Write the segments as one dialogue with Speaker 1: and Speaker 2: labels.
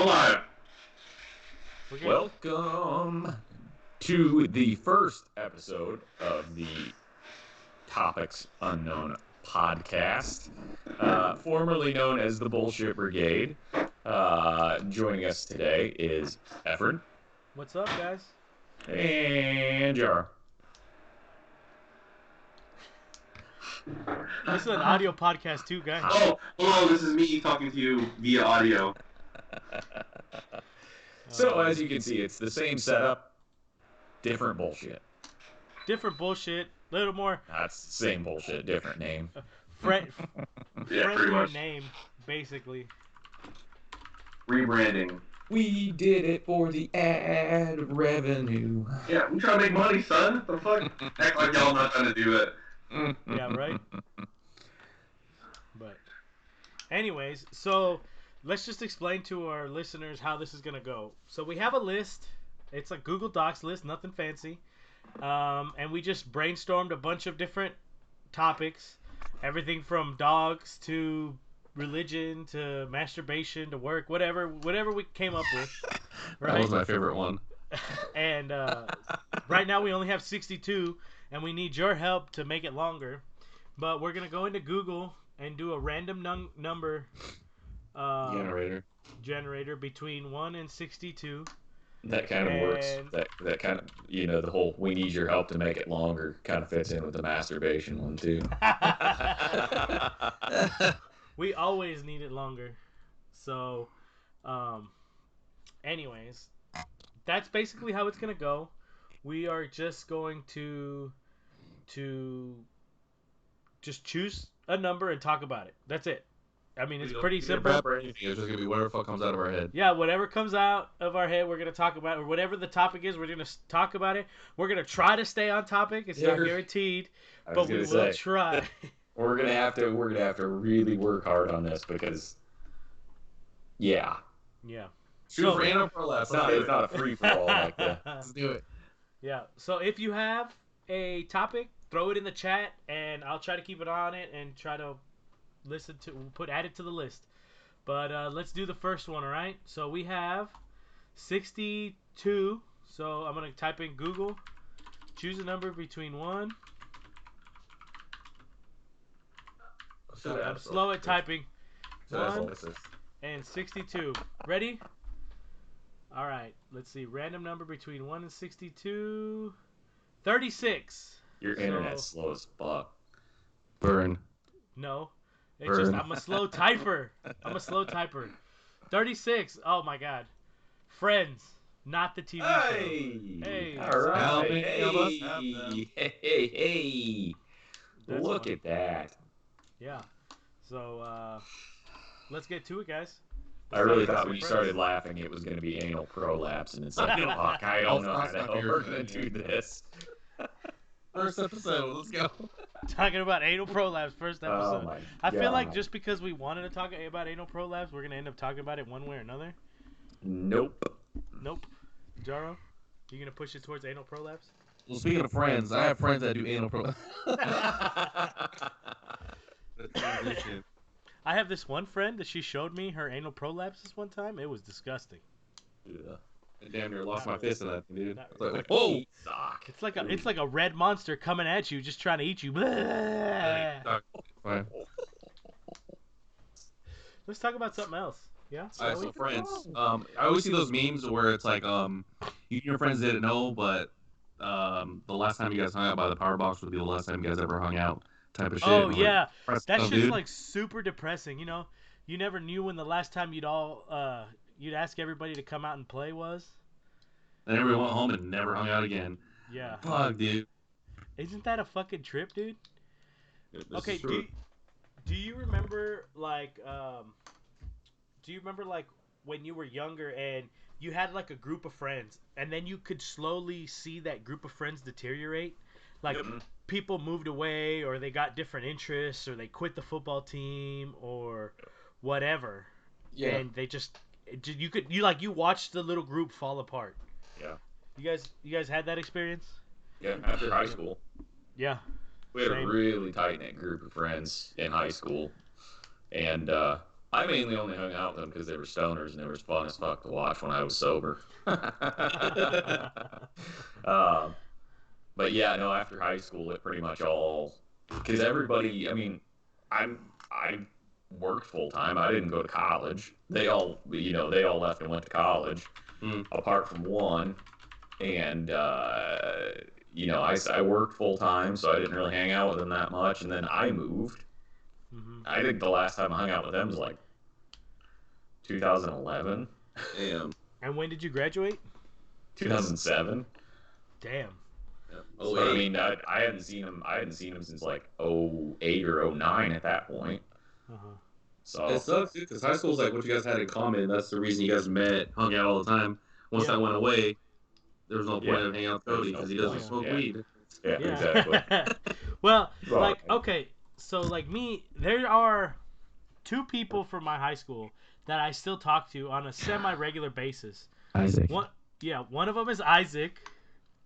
Speaker 1: Go live.
Speaker 2: Welcome to the first episode of the Topics Unknown podcast, formerly known as the Bullshit Brigade. Joining us today is Efford.
Speaker 3: What's up, guys?
Speaker 2: And Jar.
Speaker 3: This is an audio podcast too, guys.
Speaker 1: Oh, hello, this is me talking to you via audio.
Speaker 2: So, as you can see, it's the same setup, different bullshit.
Speaker 3: Different bullshit, little more
Speaker 2: That's the same bullshit, different name.
Speaker 1: pretty
Speaker 3: friendlier
Speaker 1: much.
Speaker 3: name, basically.
Speaker 1: Rebranding.
Speaker 2: We did it for the ad revenue.
Speaker 1: Yeah, we trying to make money, son. The fuck? Act like y'all not trying to do it.
Speaker 3: Yeah, right? But, anyways, so let's just explain to our listeners how this is going to go. So we have a list. It's a Google Docs list, nothing fancy. And we just brainstormed a bunch of different topics. Everything from dogs to religion to masturbation to work, whatever we came up with. Right?
Speaker 2: That was my favorite one.
Speaker 3: And right now we only have 62, and we need your help to make it longer. But we're going to go into Google and do a random number generator between 1 and 62.
Speaker 2: That kind of works. That kind of, the whole we need your help to make it longer kind of fits in with the masturbation one too.
Speaker 3: We always need it longer. So, anyways, that's basically how it's going to go. We are just going to just choose a number and talk about it. That's it. I mean, it's pretty simple.
Speaker 2: It's just gonna be whatever the fuck comes out of our head.
Speaker 3: Yeah, whatever comes out of our head, we're gonna talk about it. Or whatever the topic is, we're gonna talk about it. We're gonna try to stay on topic. It's not guaranteed, but we will try.
Speaker 2: We're gonna have to really work hard on this because, yeah.
Speaker 3: Shoot
Speaker 2: for anal prolapse. It's not a free for all like that. Let's do it.
Speaker 3: Yeah. So if you have a topic, throw it in the chat, and I'll try to keep it on it and try to add it to the list. But let's do the first one, all right? So we have 62. So I'm gonna type in Google, choose a number between 1. I'm slow at typing. 1 and 62. Ready? All right. Let's see. Random number between 1 and 62. 36.
Speaker 2: Your internet's slow as fuck. Burn.
Speaker 3: No. It's just I'm a slow typer. 36. Oh my god. Friends, not the TV show. Hey.
Speaker 2: All right. Hey. Look at that.
Speaker 3: Yeah. So let's get to it, guys.
Speaker 2: I really thought when you started laughing it was going to be anal prolapse, and it's like, fuck, I don't know how the hell we're going to do this.
Speaker 4: First episode, let's go.
Speaker 3: Talking about anal prolapse, first episode.
Speaker 2: Oh my
Speaker 3: I feel
Speaker 2: God.
Speaker 3: like just because we wanted to talk about anal prolapse, we're going to end up talking about it one way or another.
Speaker 2: Nope.
Speaker 3: Jaro, you going to push it towards anal prolapse?
Speaker 4: Well, speaking of friends, I have friends that do anal prolapse.
Speaker 3: I have this one friend that she showed me her anal prolapse this one time. It was disgusting.
Speaker 4: Yeah. I damn near lost my fist in that thing, dude.
Speaker 3: Really.
Speaker 4: Like, whoa!
Speaker 3: It's like a red monster coming at you, just trying to eat you.
Speaker 4: Fine.
Speaker 3: Let's talk about something else. Yeah.
Speaker 4: Alright, so friends. I always see those memes where it's like, you and your friends didn't know, but the last time you guys hung out by the power box would be the last time you guys ever hung out, type of shit.
Speaker 3: Oh yeah,
Speaker 4: like,
Speaker 3: that's just like super depressing. You know, you never knew when the last time you'd ask everybody to come out and play was.
Speaker 4: And everyone went home and never hung out again.
Speaker 3: Yeah.
Speaker 4: Fuck, dude.
Speaker 3: Isn't that a fucking trip, dude?
Speaker 4: Yeah,
Speaker 3: Okay, do you remember like when you were younger and you had like a group of friends and then you could slowly see that group of friends deteriorate? Like people moved away or they got different interests or they quit the football team or whatever.
Speaker 4: Yeah.
Speaker 3: And they just you watched the little group fall apart.
Speaker 2: Yeah.
Speaker 3: You guys had that experience?
Speaker 2: Yeah, after high school.
Speaker 3: Yeah.
Speaker 2: We had
Speaker 3: Same.
Speaker 2: a really tight-knit group of friends in high school. And I mainly only hung out with them because they were stoners and it was fun as fuck to watch when I was sober. um, but yeah, no, after high school, it pretty much all because everybody. I mean, I worked full time. I didn't go to college. They all left and went to college, apart from one. And I worked full time, so I didn't really hang out with them that much. And then I moved.
Speaker 3: Mm-hmm.
Speaker 2: I think the last time I hung out with them was like 2011.
Speaker 4: Damn.
Speaker 3: And when did you graduate?
Speaker 2: 2007.
Speaker 3: Damn.
Speaker 4: Oh,
Speaker 2: So, I mean, I hadn't seen him. I hadn't seen him since like '08 or '09 at that point.
Speaker 3: Uh-huh.
Speaker 2: So
Speaker 4: it sucks because high school is like what you guys had in common. That's the reason you guys met, hung out all the time. Once that went away, there was no point of hanging out with Cody because he doesn't smoke weed.
Speaker 2: Yeah, exactly.
Speaker 3: Well,
Speaker 2: Right.
Speaker 3: like, okay, so like me, there are two people from my high school that I still talk to on a semi-regular basis.
Speaker 2: Isaac.
Speaker 3: One of them is Isaac,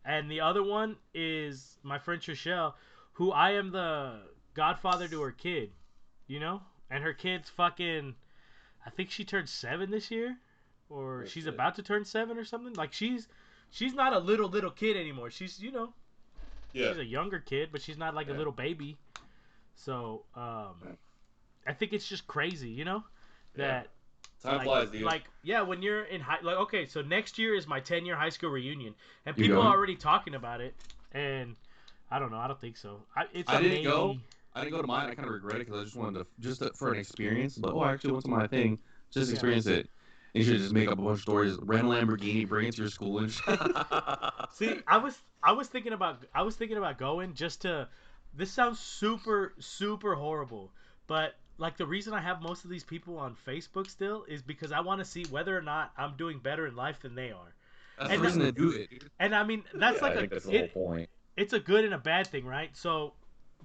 Speaker 3: and the other one is my friend Trishelle, who I am the godfather to her kid, you know? And her kid's fucking, I think she turned 7 this year, or she's about to turn 7 or something. Like she's not a little kid anymore. She's, you know, she's a younger kid, but she's not like a little baby. So, I think it's just crazy, you know, that
Speaker 4: Time flies, dude.
Speaker 3: like when you're in high, like, okay, so next year is my 10-year high school reunion, and people are already talking about it, and I don't know, I don't think so. I didn't
Speaker 4: go. I didn't go to mine. I kind of regret it because I just wanted to for an experience. But I actually went to my thing, just experience it. And you should just make up a bunch of stories. Rent a Lamborghini, bring it to your school and shit.
Speaker 3: See, I was thinking about going just to. This sounds super horrible, but like the reason I have most of these people on Facebook still is because I want to see whether or not I'm doing better in life than they are.
Speaker 4: That's the reason to do it, dude.
Speaker 3: And I mean, that's
Speaker 2: I think that's the whole point.
Speaker 3: It's a good and a bad thing, right? So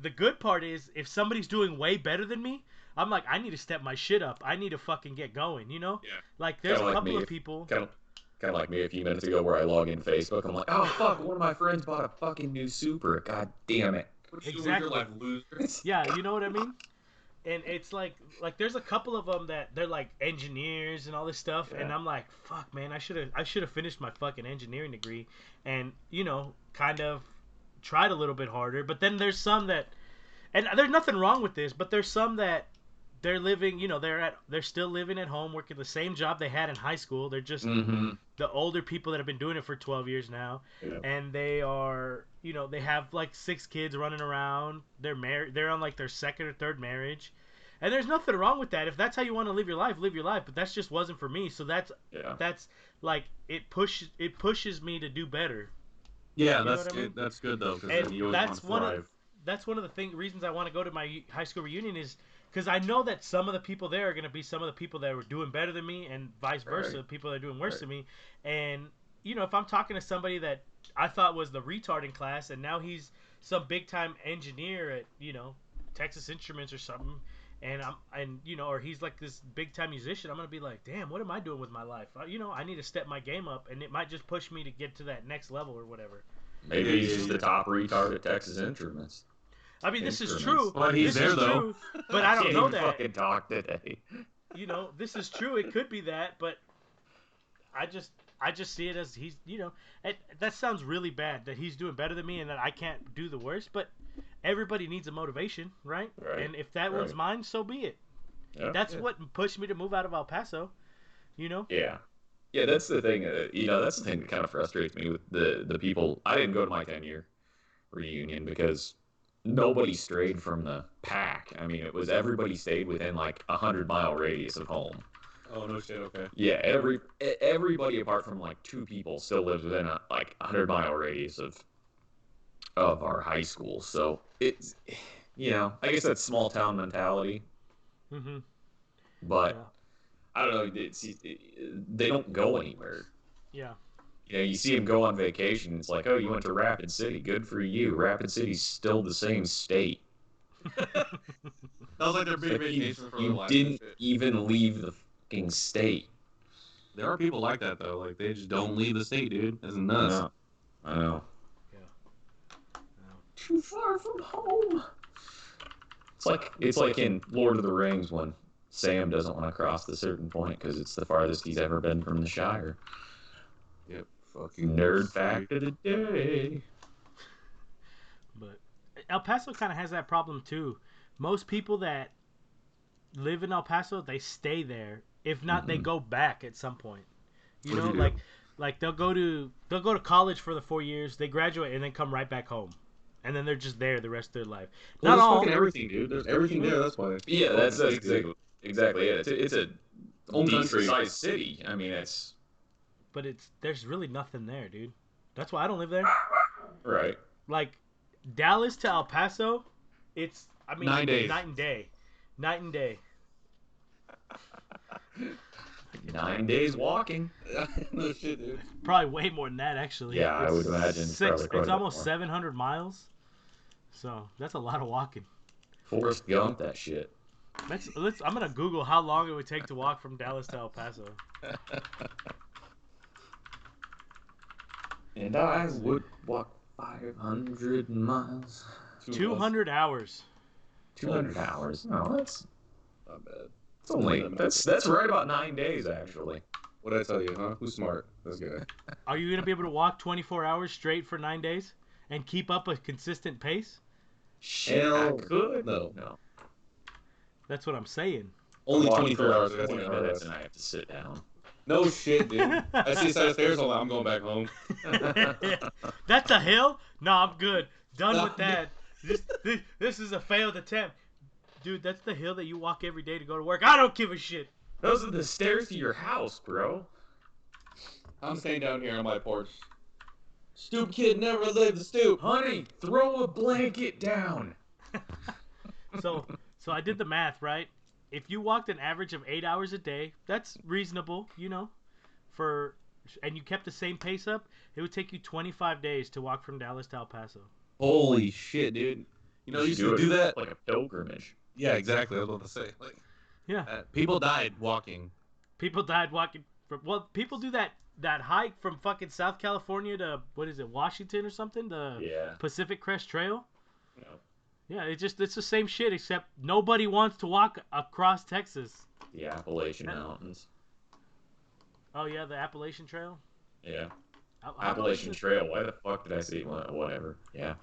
Speaker 3: the good part is if somebody's doing way better than me, I'm like, I need to step my shit up. I need to fucking get going, you know?
Speaker 2: Yeah.
Speaker 3: Like there's a couple of people.
Speaker 2: Kind of like me a few minutes ago where I log in Facebook. I'm like, oh fuck, one of my friends bought a fucking new Supra. God damn it.
Speaker 3: Exactly.
Speaker 4: Like losers.
Speaker 3: Yeah, you know what I mean? And it's like there's a couple of them that they're like engineers and all this stuff, and I'm like, fuck, man, I should have finished my fucking engineering degree, and you know, kind of tried a little bit harder. But then there's some that, and there's nothing wrong with this, but there's some that they're living, you know, they're still living at home, working the same job they had in high school. They're just the older people that have been doing it for 12 years now, and they are, you know, they have like 6 kids running around. They're married. They're on like their second or third marriage, and there's nothing wrong with that. If that's how you want to live your life, live your life. But that just wasn't for me. So that's like it pushes me to do better.
Speaker 4: Yeah,
Speaker 3: You know
Speaker 4: that's
Speaker 3: what I
Speaker 4: good.
Speaker 3: mean?
Speaker 4: That's good though, because
Speaker 3: And
Speaker 4: you always
Speaker 3: that's
Speaker 4: want to
Speaker 3: one
Speaker 4: thrive.
Speaker 3: that's one of the reasons I want to go to my high school reunion is because I know that some of the people there are going to be some of the people that were doing better than me, and vice versa, people that are doing worse than me. And you know, if I'm talking to somebody that I thought was the retard in class, and now he's some big time engineer at, you know, Texas Instruments or something, and you know, or he's like this big time musician, I'm gonna be like, damn, what am I doing with my life? You know, I need to step my game up, and it might just push me to get to that next level or whatever.
Speaker 2: Maybe he's just the top retard at Texas Instruments.
Speaker 3: I mean, this is true.
Speaker 4: Well, he's
Speaker 3: this
Speaker 4: there,
Speaker 3: is
Speaker 4: though.
Speaker 3: True, but I don't know that.
Speaker 2: Fucking talk today.
Speaker 3: You know, this is true. It could be that, but I just see it as he's, you know, that sounds really bad that he's doing better than me and that I can't do the worst. But everybody needs a motivation, right? And if that one's mine, so be it.
Speaker 2: Yeah.
Speaker 3: That's what pushed me to move out of El Paso. You know?
Speaker 2: Yeah. Yeah, that's the thing. You know, that's the thing that kind of frustrates me with the people. I didn't go to my 10-year reunion because nobody strayed from the pack. I mean, it was everybody stayed within like 100-mile radius of home.
Speaker 4: Oh no shit. Okay.
Speaker 2: Yeah, everybody apart from like 2 people still lives within a like 100-mile radius of our high school. So it's, you know, I guess that's small town mentality.
Speaker 3: Mm-hmm.
Speaker 2: But I don't know. They don't go anywhere.
Speaker 3: Yeah.
Speaker 2: You know, you see them go on vacation. It's like, oh, you went to Rapid City. Good for you. Rapid City's still the same state.
Speaker 4: That was like their big
Speaker 2: Like,
Speaker 4: vacation for
Speaker 2: you
Speaker 4: life.
Speaker 2: didn't even leave the fucking state.
Speaker 4: There are people like that though. Like they just don't leave the state, dude. That's nuts.
Speaker 2: I know.
Speaker 3: Yeah.
Speaker 2: Too far from home. It's like in Lord of the Rings when Sam doesn't want to cross the certain point because it's the farthest he's ever been from the Shire.
Speaker 4: Yep. Fucking
Speaker 2: Nerd fact of the day.
Speaker 3: But El Paso kind of has that problem too. Most people that live in El Paso, they stay there. If not, they go back at some point. You
Speaker 4: What'd
Speaker 3: know,
Speaker 4: you do?
Speaker 3: like they'll go to college for the 4 years, they graduate and then come right back home, and then they're just there the rest of their life.
Speaker 4: Well,
Speaker 3: Not
Speaker 4: there's
Speaker 3: all.
Speaker 4: fucking everything, dude. There's everything there. That's why.
Speaker 2: Yeah, that's exactly it. It's a
Speaker 4: Own
Speaker 2: decent
Speaker 4: country.
Speaker 2: sized city. I mean, it's
Speaker 3: But there's really nothing there, dude. That's why I don't live there.
Speaker 2: right.
Speaker 3: Like Dallas to El Paso, it's
Speaker 4: 9 days.
Speaker 3: night and day, night and day.
Speaker 2: 9 days walking.
Speaker 4: No shit, dude.
Speaker 3: Probably way more than that, actually.
Speaker 2: Yeah, I would imagine it's probably quite a
Speaker 3: It's
Speaker 2: bit
Speaker 3: almost
Speaker 2: more.
Speaker 3: 700 miles. So that's a lot of walking.
Speaker 2: Forrest Gump, that shit.
Speaker 3: I'm gonna Google how long it would take to walk from Dallas to El Paso.
Speaker 2: And I would walk 500 miles.
Speaker 3: 200 hours.
Speaker 2: 200 hours. No, that's
Speaker 4: Not bad.
Speaker 2: it's only that's right about 9 days actually.
Speaker 4: What did I tell you, huh? Who's smart? This guy.
Speaker 3: Are you gonna be able to walk 24 hours straight for 9 days and keep up a consistent pace?
Speaker 2: Shit, I
Speaker 4: Hell
Speaker 2: could.
Speaker 4: no.
Speaker 3: That's what I'm saying.
Speaker 4: Only
Speaker 2: Walk
Speaker 4: 24
Speaker 2: for
Speaker 4: hours.
Speaker 2: 20 minutes and I have to sit down.
Speaker 4: No shit, dude. I see a set of stairs. I'm going back home.
Speaker 3: That's a hill? No, I'm good. Done
Speaker 4: No,
Speaker 3: with that. This is a failed attempt. Dude, that's the hill that you walk every day to go to work. I don't give a shit.
Speaker 2: Those are the stairs to your house, bro.
Speaker 4: I'm staying down here on my porch. Stoop kid never leave the stoop.
Speaker 2: Honey, throw a blanket down.
Speaker 3: So I did the math, right? If you walked an average of 8 hours a day, that's reasonable, you know. And you kept the same pace up, it would take you 25 days to walk from Dallas to El Paso.
Speaker 4: Holy shit, dude. You know, you used to do that.
Speaker 2: like a pilgrimage.
Speaker 4: Yeah, exactly. I was about to say. Like,
Speaker 3: Yeah.
Speaker 4: people died walking.
Speaker 3: People died walking. People do that hike from fucking South California to, what is it, Washington or something? The
Speaker 2: Yeah.
Speaker 3: Pacific Crest Trail.
Speaker 2: No.
Speaker 3: Yeah, it's the same shit, except nobody wants to walk across Texas.
Speaker 2: The Appalachian Mountains.
Speaker 3: Oh yeah, the Appalachian Trail.
Speaker 2: Yeah.
Speaker 3: I
Speaker 2: Appalachian Trail. Why the fuck did I say whatever? Yeah.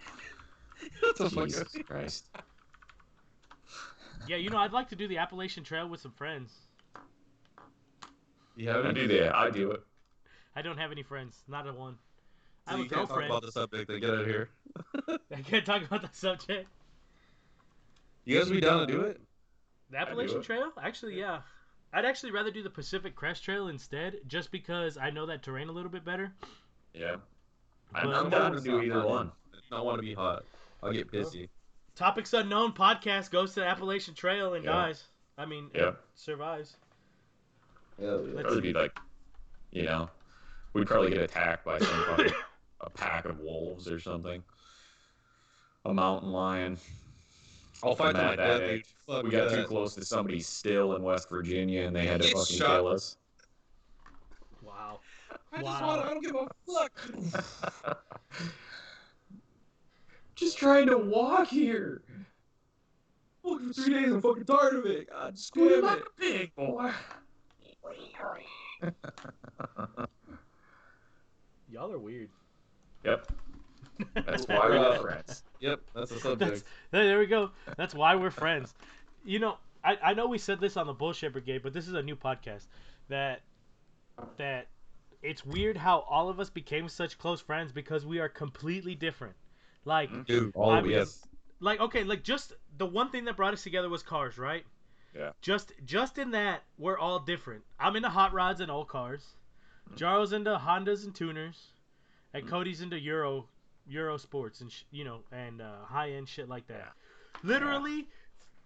Speaker 4: What the fuck?
Speaker 2: Jesus Christ.
Speaker 3: Yeah, I'd like to do the Appalachian Trail with some friends.
Speaker 4: You have
Speaker 2: I do it.
Speaker 3: I don't have any friends, not a one. I
Speaker 4: So
Speaker 3: have
Speaker 4: you
Speaker 3: a
Speaker 4: can't talk
Speaker 3: girlfriend.
Speaker 4: about the subject. Then get out of here.
Speaker 3: I can't talk about the subject.
Speaker 4: You guys be down to do it?
Speaker 3: The Appalachian
Speaker 2: it.
Speaker 3: Trail? Actually, yeah. I'd actually rather do the Pacific Crest Trail instead, just because I know that terrain a little bit better.
Speaker 2: Yeah.
Speaker 3: But-
Speaker 2: I'm down to do either one.
Speaker 4: I don't want to be hot. I'll get pissy.
Speaker 3: Topics Unknown podcast goes to the Appalachian Trail and
Speaker 2: Yeah.
Speaker 3: dies. I mean,
Speaker 2: Yeah.
Speaker 3: and survives.
Speaker 4: Hell yeah.
Speaker 2: That would be like, we'd probably get attacked by some fucking a pack of wolves or something. A mountain lion.
Speaker 4: I'll fight to
Speaker 2: Mad
Speaker 4: my
Speaker 2: at
Speaker 4: death,
Speaker 2: it.
Speaker 4: dude. Fuck
Speaker 2: We got
Speaker 4: that.
Speaker 2: too close to somebody's still in West Virginia and they had to
Speaker 4: Get
Speaker 2: fucking
Speaker 4: shot.
Speaker 2: kill us.
Speaker 3: Wow.
Speaker 4: I
Speaker 3: Wow.
Speaker 4: don't give a fuck.
Speaker 2: Just trying to walk here.
Speaker 4: Fuck for 3 days. I'm fucking tired of it. God,
Speaker 2: Scream
Speaker 4: damn
Speaker 2: like
Speaker 4: it.
Speaker 2: a big boy.
Speaker 3: Y'all are weird.
Speaker 2: Yep. That's why we're friends.
Speaker 4: Yep, that's the subject.
Speaker 3: There we go. That's why we're friends. I know we said this on the Bullshit Brigade, but this is a new podcast. That it's weird how all of us became such close friends because we are completely different. Like,
Speaker 4: Dude,
Speaker 3: I mean,
Speaker 4: yes.
Speaker 3: like just the one thing that brought us together was cars, right?
Speaker 2: Yeah.
Speaker 3: Just in that, we're all different. I'm into hot rods and old cars. Jarl's into Hondas and tuners, and Cody's into Euro sports and and high end shit like that. Literally,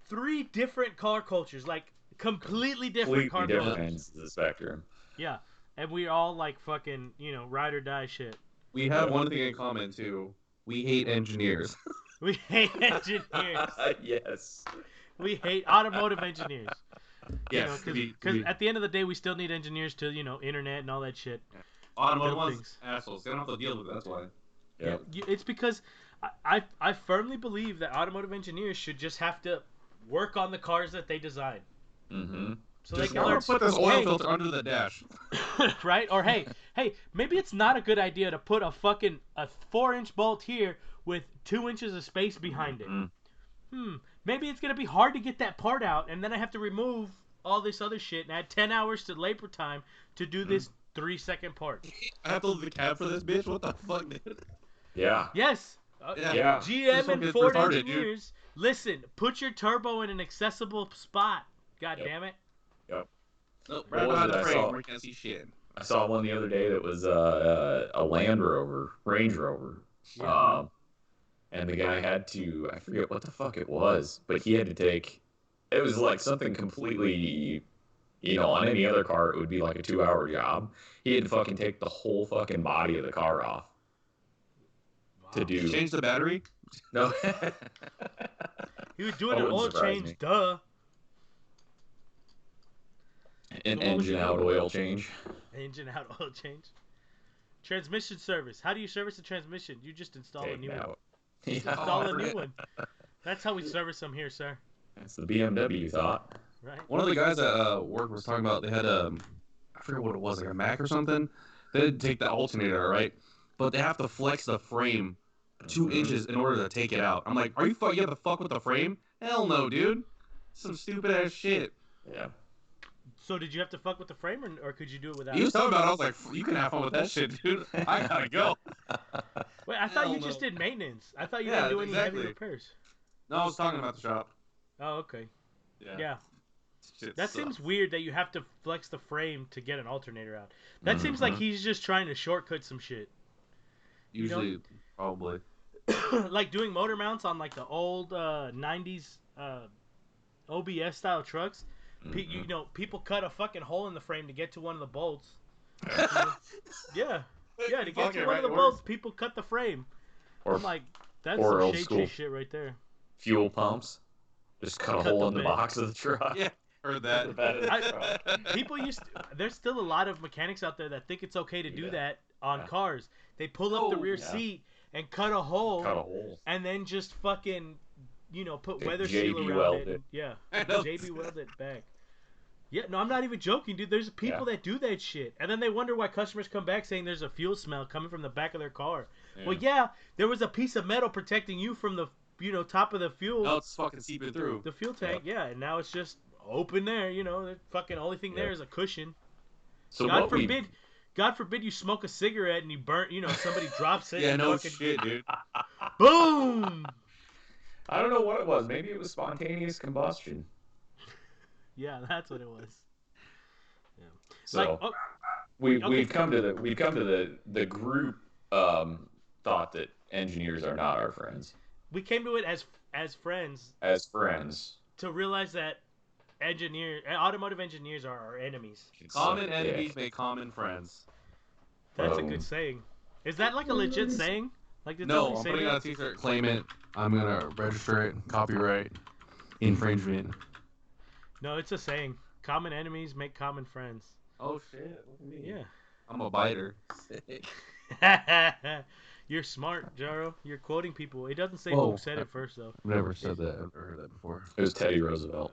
Speaker 3: 3 different car cultures, like completely different car
Speaker 2: Completely different
Speaker 3: cultures.
Speaker 2: ends of the spectrum.
Speaker 3: Yeah, and we all like fucking ride or die shit.
Speaker 4: We have one thing in common, too. We hate engineers.
Speaker 3: We hate engineers.
Speaker 2: Yes.
Speaker 3: We hate automotive engineers.
Speaker 4: Yes.
Speaker 3: Because at the end of the day, we still need engineers to internet and all that shit.
Speaker 4: automotive
Speaker 3: build
Speaker 4: ones,
Speaker 3: things.
Speaker 4: assholes. They don't have to deal with it, that's why.
Speaker 2: Yeah.
Speaker 3: It's because I firmly believe that automotive engineers should just have to work on the cars that they design.
Speaker 2: Mm-hmm.
Speaker 3: So
Speaker 2: Just
Speaker 3: they
Speaker 4: I
Speaker 3: can learn.
Speaker 4: want to put this oil
Speaker 3: Hey,
Speaker 4: filter under the dash.
Speaker 3: right? Or hey, maybe it's not a good idea to put a 4-inch bolt here with 2 inches of space behind it. Maybe it's gonna be hard to get that part out, and then I have to remove all this other shit and add 10 hours to labor time to do this 3-second part.
Speaker 4: I have to leave the cab for this bitch. What the fuck, dude?
Speaker 2: Yeah.
Speaker 3: Yes.
Speaker 2: Yeah.
Speaker 3: GM and
Speaker 4: This
Speaker 3: Ford
Speaker 4: fucking retarded, dude.
Speaker 3: engineers, listen, put your turbo in an accessible spot. God
Speaker 2: Yep.
Speaker 3: damn it.
Speaker 2: Yep.
Speaker 4: No,
Speaker 2: What
Speaker 4: right
Speaker 2: was
Speaker 4: behind
Speaker 2: it
Speaker 4: the
Speaker 2: I
Speaker 4: frame
Speaker 2: saw?
Speaker 4: where you can't see shit.
Speaker 2: I saw one the other day that was a Land Rover, Range Rover.
Speaker 3: Yeah.
Speaker 2: And the guy had to, I forget what the fuck it was, but he had to take, it was like something completely, on any other car, it would be like a 2-hour job. He had to fucking take the whole fucking body of the car off to do.
Speaker 4: Change the battery?
Speaker 2: No.
Speaker 3: He was doing
Speaker 2: That
Speaker 3: an
Speaker 2: wouldn't
Speaker 3: oil
Speaker 2: surprise
Speaker 3: change,
Speaker 2: me.
Speaker 3: duh.
Speaker 2: An
Speaker 3: So what was
Speaker 2: engine
Speaker 3: he
Speaker 2: out
Speaker 3: doing?
Speaker 2: oil change.
Speaker 3: Engine out, oil change. Transmission service. How do you service a transmission? You just install a
Speaker 2: Taken
Speaker 3: new one.
Speaker 2: out.
Speaker 3: Just
Speaker 2: Yeah.
Speaker 3: install
Speaker 4: I
Speaker 3: a new
Speaker 4: forget.
Speaker 3: one. That's how we service them here, sir.
Speaker 2: That's the BMW thought.
Speaker 3: Right?
Speaker 4: One of the guys at work was talking about they had I forget what it was, like a Mac or something. They didn't take the alternator, right? But they have to flex the frame 2 inches in order to take it out. I'm like, are you you have to fuck with the frame? Hell no, dude. Some stupid ass shit.
Speaker 2: Yeah.
Speaker 3: So did you have to fuck with the frame, or could you do it without?
Speaker 4: He was talking about it. I was like, you can have fun with that shit, dude. I gotta go.
Speaker 3: Wait, I thought
Speaker 4: Hell
Speaker 3: you just
Speaker 4: no.
Speaker 3: did maintenance. I thought you
Speaker 4: Yeah,
Speaker 3: didn't do any heavy
Speaker 4: exactly.
Speaker 3: repairs.
Speaker 4: No, I was talking about the shop.
Speaker 3: Oh, okay. Yeah.
Speaker 4: Shit
Speaker 3: That
Speaker 4: sucks.
Speaker 3: seems weird that you have to flex the frame to get an alternator out. That seems like
Speaker 2: Mhm.
Speaker 3: he's just trying to shortcut some shit.
Speaker 4: Usually, probably.
Speaker 3: Like doing motor mounts on like the old 90s OBS style trucks. People cut a fucking hole in the frame to get to one of the bolts. Yeah. Yeah, to get to one of the bolts, people cut the frame.
Speaker 2: Or,
Speaker 3: I'm like, that's
Speaker 2: or
Speaker 3: some
Speaker 2: old
Speaker 3: shade
Speaker 2: school.
Speaker 3: tree shit right there.
Speaker 2: Fuel pumps. Just cut a
Speaker 3: Cut
Speaker 2: hole
Speaker 3: the
Speaker 2: in the
Speaker 3: bed.
Speaker 2: box of the truck.
Speaker 4: Yeah, heard that.
Speaker 2: The bed of the truck.
Speaker 3: People there's still a lot of mechanics out there that think it's okay to do
Speaker 2: Yeah.
Speaker 3: that on
Speaker 2: Yeah.
Speaker 3: cars. They pull up the rear
Speaker 2: yeah.
Speaker 3: seat and cut a hole,
Speaker 2: Cut a hole.
Speaker 3: and then just fucking, put
Speaker 2: They
Speaker 3: weather seal
Speaker 2: JB
Speaker 3: around
Speaker 2: weld
Speaker 3: it.
Speaker 2: it.
Speaker 3: And, yeah,
Speaker 4: I know.
Speaker 3: JB weld it back. Yeah, no, I'm not even joking, dude. There's people that do that shit, and then they wonder why customers come back saying there's a fuel smell coming from the back of their car.
Speaker 2: Yeah.
Speaker 3: Well, yeah, there was a piece of metal protecting you from the, top of the fuel.
Speaker 4: Now it's fucking seeping through.
Speaker 3: The fuel tank, yeah, and now it's just open there. The fucking only thing there is a cushion.
Speaker 2: So
Speaker 3: God
Speaker 2: what
Speaker 3: forbid you smoke a cigarette and you burn. Somebody drops it.
Speaker 4: Yeah,
Speaker 3: and
Speaker 4: no
Speaker 3: fucking,
Speaker 4: shit, dude.
Speaker 3: Boom.
Speaker 2: I don't know what it was. Maybe it was spontaneous combustion.
Speaker 3: Yeah, that's what it was. Yeah.
Speaker 2: So
Speaker 3: oh,
Speaker 2: we've come to the group thought that engineers are not our friends.
Speaker 3: we came to it as friends
Speaker 2: As friends.
Speaker 3: to realize that automotive engineers are our enemies.
Speaker 4: Common enemies make common friends.
Speaker 3: That's a good saying. Is that like a legit saying? Like did
Speaker 4: No,
Speaker 3: somebody
Speaker 4: I'm
Speaker 3: say
Speaker 4: putting
Speaker 3: that?
Speaker 4: out a t-shirt. Claim it. I'm gonna register it. Copyright infringement.
Speaker 3: No, it's a saying. Common enemies make common friends.
Speaker 4: Oh shit. Look at me.
Speaker 3: Yeah.
Speaker 4: I'm a biter.
Speaker 3: You're smart, Jaro. You're quoting people. It doesn't say
Speaker 4: Whoa.
Speaker 3: who said it first, though.
Speaker 4: I've never said that. I've never heard that before.
Speaker 2: It was Teddy Roosevelt.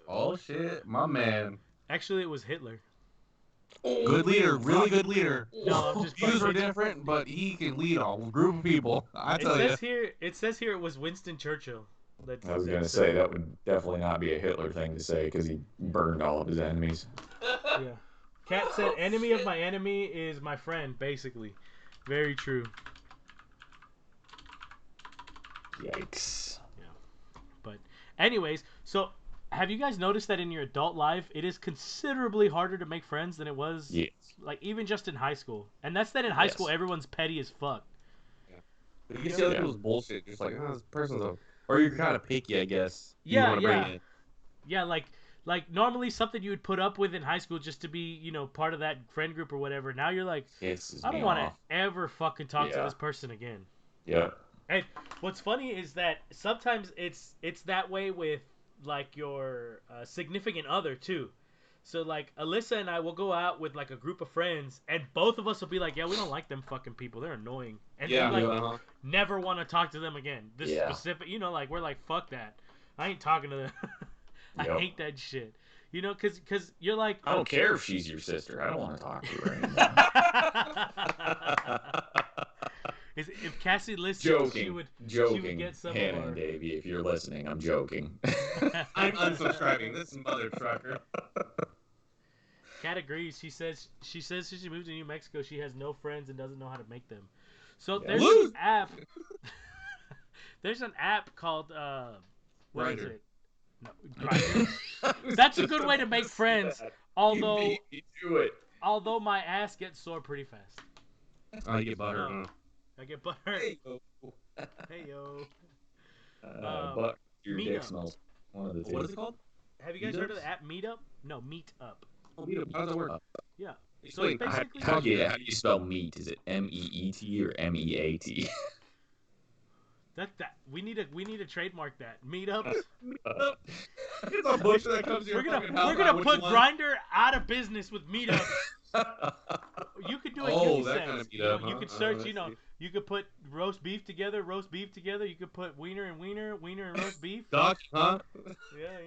Speaker 4: Oh shit, my man.
Speaker 3: Actually, it was Hitler.
Speaker 4: Good leader, really good leader.
Speaker 3: No, I'm just.
Speaker 4: Views are different, but he can lead a group of people. I tell you.
Speaker 3: It says here it was Winston Churchill.
Speaker 2: I was gonna say that would definitely not be a Hitler thing to say because he burned all of his enemies.
Speaker 3: Yeah. Cat said, "Enemy of my enemy is my friend." Basically, very true.
Speaker 2: Yikes.
Speaker 3: But, anyways, so have you guys noticed that in your adult life, it is considerably harder to make friends than it was,
Speaker 2: Yes.
Speaker 3: like even just in high school? And that's that in high
Speaker 2: Yes.
Speaker 3: school, everyone's petty as fuck.
Speaker 4: But you can see other people's bullshit. Just like, oh, this person's a. Or you're kind of picky, I guess. You
Speaker 3: Yeah,
Speaker 4: wanna bring
Speaker 3: yeah.
Speaker 4: it in.
Speaker 3: Yeah, like normally something you would put up with in high school just to be, part of that friend group or whatever. Now you're like,
Speaker 2: Pisses
Speaker 3: I don't
Speaker 2: me
Speaker 3: want
Speaker 2: off.
Speaker 3: to ever fucking talk to
Speaker 2: Yeah.
Speaker 3: this person again.
Speaker 2: Yeah.
Speaker 3: And what's funny is that sometimes it's that way with like your significant other too. So like Alyssa and I will go out with like a group of friends, and both of us will be like, "Yeah, we don't like them fucking people. They're annoying," and
Speaker 4: Yeah,
Speaker 3: we
Speaker 4: uh-huh.
Speaker 3: never want to talk to them again. This
Speaker 2: Yeah.
Speaker 3: specific, like we're like, "Fuck that. I ain't talking to them." I
Speaker 2: Yep.
Speaker 3: hate that shit. You know, because you're like.
Speaker 2: I don't care if she's your sister. I don't want to talk to her anymore.
Speaker 3: If Cassie listened,
Speaker 2: Joking.
Speaker 3: she would get some
Speaker 2: Hannah
Speaker 3: of our...
Speaker 2: and Davey, if you're listening, I'm joking.
Speaker 4: I'm unsubscribing. This mother trucker.
Speaker 3: Kat agrees. She says she moved to New Mexico. She has no friends and doesn't know how to make them. So there's an app. There's an app called what is
Speaker 4: Grindr.
Speaker 3: it? No, Grindr. That's a good way to make friends. Although
Speaker 2: do it.
Speaker 3: although my ass gets sore pretty fast.
Speaker 4: Oh, you get butter.
Speaker 3: No. I get butthurt. Hey yo.
Speaker 2: But your
Speaker 3: Meetup.
Speaker 2: dick smells. One of the two.
Speaker 4: What is it called?
Speaker 3: Have you guys heard of the app Meetup? No, Meetup.
Speaker 4: Oh, Meetup. How does that work?
Speaker 3: Yeah. So
Speaker 4: Explain.
Speaker 3: it's basically
Speaker 2: How do you spell meat? Is it MEET or MEAT?
Speaker 3: that we need to trademark that. Meetup.
Speaker 4: It's a bush that comes to
Speaker 3: We're
Speaker 4: your
Speaker 3: gonna
Speaker 4: fucking house.
Speaker 3: put Grindr out of business with Meetup. You could do a
Speaker 4: Oh,
Speaker 3: Unisex.
Speaker 4: that kind of
Speaker 3: You know,
Speaker 4: Meetup,
Speaker 3: you
Speaker 4: huh?
Speaker 3: could search.
Speaker 4: I
Speaker 3: You know,
Speaker 4: see.
Speaker 3: you could put roast beef together. You could put wiener and roast beef.
Speaker 4: Doc, huh?
Speaker 3: Yeah,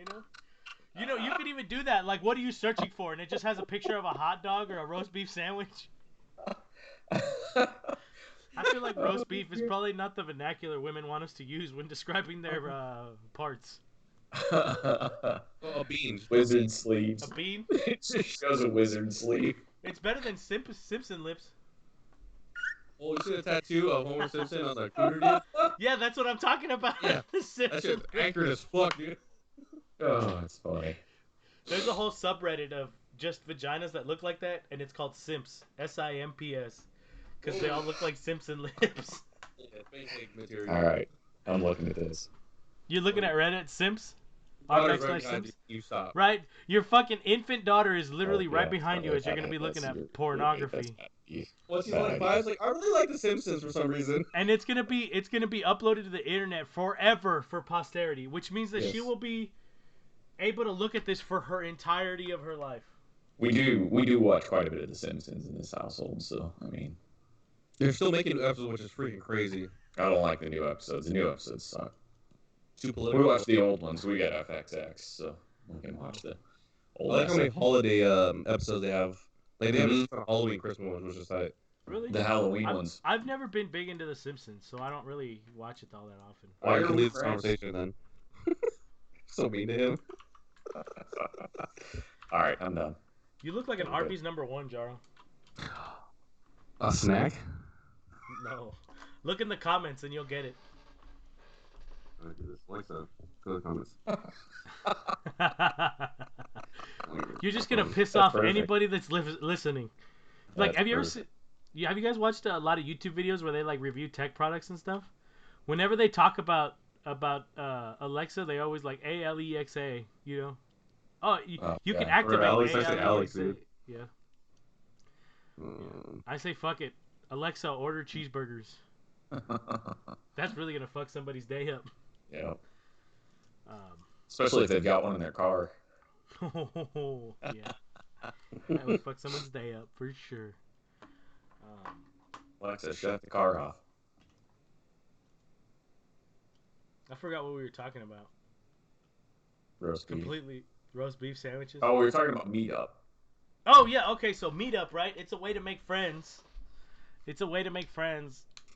Speaker 3: you know, you could even do that. Like, what are you searching for? And it just has a picture of a hot dog or a roast beef sandwich. I feel like roast beef is probably not the vernacular women want us to use when describing their parts.
Speaker 4: Oh, beans.
Speaker 2: Wizard sleeves.
Speaker 3: A bean?
Speaker 2: It just shows a wizard sleeve.
Speaker 3: It's better than Simpson lips.
Speaker 4: Oh, you see the tattoo of Homer Simpson on the cooter, dude?
Speaker 3: Yeah, that's what I'm talking about.
Speaker 4: Yeah.
Speaker 3: The
Speaker 4: That
Speaker 3: Simpson
Speaker 4: shit's
Speaker 3: lips.
Speaker 4: accurate as fuck, dude.
Speaker 2: Oh, it's funny.
Speaker 3: There's a whole subreddit of just vaginas that look like that, and it's called Simps. SIMPS. Because they all look like Simpson lips.
Speaker 4: Yeah, basic material.
Speaker 2: All right, I'm looking at this.
Speaker 3: You're looking at Reddit, Simps?
Speaker 4: Daughter's
Speaker 3: R//
Speaker 4: right behind
Speaker 3: Simps?
Speaker 4: you. You stop.
Speaker 3: Right? Your fucking infant daughter is literally
Speaker 2: Oh,
Speaker 3: right
Speaker 2: yeah,
Speaker 3: behind you
Speaker 2: sorry,
Speaker 3: as you're going to be looking
Speaker 2: that's
Speaker 3: at
Speaker 2: your-
Speaker 3: pornography.
Speaker 4: Well, she's
Speaker 2: Bad
Speaker 4: like
Speaker 2: idea.
Speaker 4: 5. It's like, I really like The Simpsons for some reason.
Speaker 3: And it's gonna be uploaded to the internet forever for posterity, which means that she
Speaker 2: Yes.
Speaker 3: will be able to look at this for her entirety of her life.
Speaker 2: We do watch quite a bit of The Simpsons in this household, so I mean,
Speaker 4: They're still making new episodes, which is freaking crazy.
Speaker 2: I don't like the new episodes. The new episodes suck.
Speaker 4: Too
Speaker 2: We
Speaker 4: political.
Speaker 2: watch the old ones. We got FXX, so we can watch the
Speaker 4: I
Speaker 2: old
Speaker 4: like how many
Speaker 2: episodes.
Speaker 4: holiday episodes they have. Like, they have
Speaker 2: Mhm.
Speaker 4: a Halloween, Christmas ones, which is tight.
Speaker 3: Really?
Speaker 2: The Halloween ones.
Speaker 3: I've never been big into The Simpsons, so I don't really watch it all that often.
Speaker 2: Why
Speaker 4: I
Speaker 2: are
Speaker 4: can
Speaker 2: we
Speaker 4: leave this
Speaker 2: friends?
Speaker 4: conversation then. So mean to him.
Speaker 2: All right, I'm done.
Speaker 3: You look like an
Speaker 2: Okay.
Speaker 3: Arby's #1, Jaro.
Speaker 4: A snack?
Speaker 3: No. Look in the comments and you'll get it.
Speaker 4: I do this. Alexa, go to the comments.
Speaker 3: You're just gonna piss
Speaker 2: That's
Speaker 3: off
Speaker 2: perfect.
Speaker 3: anybody that's listening. Like,
Speaker 2: That's
Speaker 3: have you ever
Speaker 2: perfect.
Speaker 3: seen? Have you guys watched a lot of YouTube videos where they like review tech products and stuff? Whenever they talk about Alexa, they always like Alexa. You know? Oh, you can
Speaker 2: yeah.
Speaker 3: activate
Speaker 4: Alex, I say Alex,
Speaker 3: Alexa.
Speaker 4: dude.
Speaker 3: Yeah.
Speaker 4: Um,
Speaker 3: I say fuck it. Alexa, order cheeseburgers. That's really gonna fuck somebody's day up.
Speaker 2: Yeah,
Speaker 3: Um,
Speaker 2: especially if they've got one in their car.
Speaker 3: yeah. That would fuck someone's day up for sure.
Speaker 2: Alexa, shut the car off.
Speaker 3: I forgot what we were talking about.
Speaker 2: Roast beef.
Speaker 3: Completely roast beef sandwiches.
Speaker 2: Oh, we were talking about meetup.
Speaker 3: Oh yeah, okay, so Meetup, right? It's a way to make friends.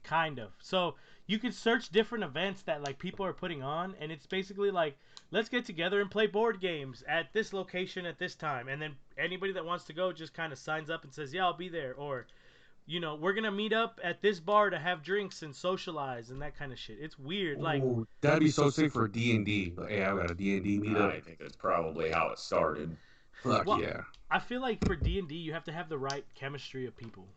Speaker 3: Kind of. So you can search different events that like people are putting on, and it's basically like, let's get together and play board games at this location at this time, and then anybody that wants to go just kind of signs up and says, yeah, I'll be there, or you know, we're gonna meet up at this bar to have drinks and socialize and that kind of shit. It's weird, like.
Speaker 4: Ooh, that'd be so sick for D&D. Like, hey, I got a D&D meetup.
Speaker 2: I think that's probably how it started.
Speaker 4: Fuck
Speaker 3: Well,
Speaker 4: yeah.
Speaker 3: I feel like for D&D, you have to have the right chemistry of people.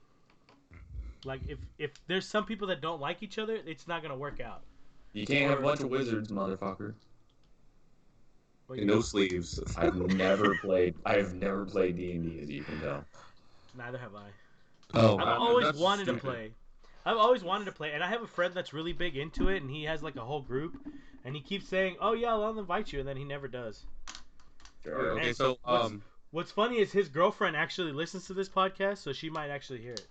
Speaker 3: Like, if there's some people that don't like each other, it's not gonna work out.
Speaker 2: You can't have a bunch of wizards, motherfucker.
Speaker 3: But
Speaker 4: And no sleeves.
Speaker 2: I've never played D&D, as you can tell.
Speaker 3: neither have I.
Speaker 4: Oh,
Speaker 3: I've always wanted to play. I've always wanted to play, and I have a friend that's really big into it, and he has like a whole group, and he keeps saying, "Oh yeah, I'll invite you," and then he never does.
Speaker 2: Sure.
Speaker 4: Okay, so
Speaker 3: What's funny is his girlfriend actually listens to this podcast, so she might actually hear it.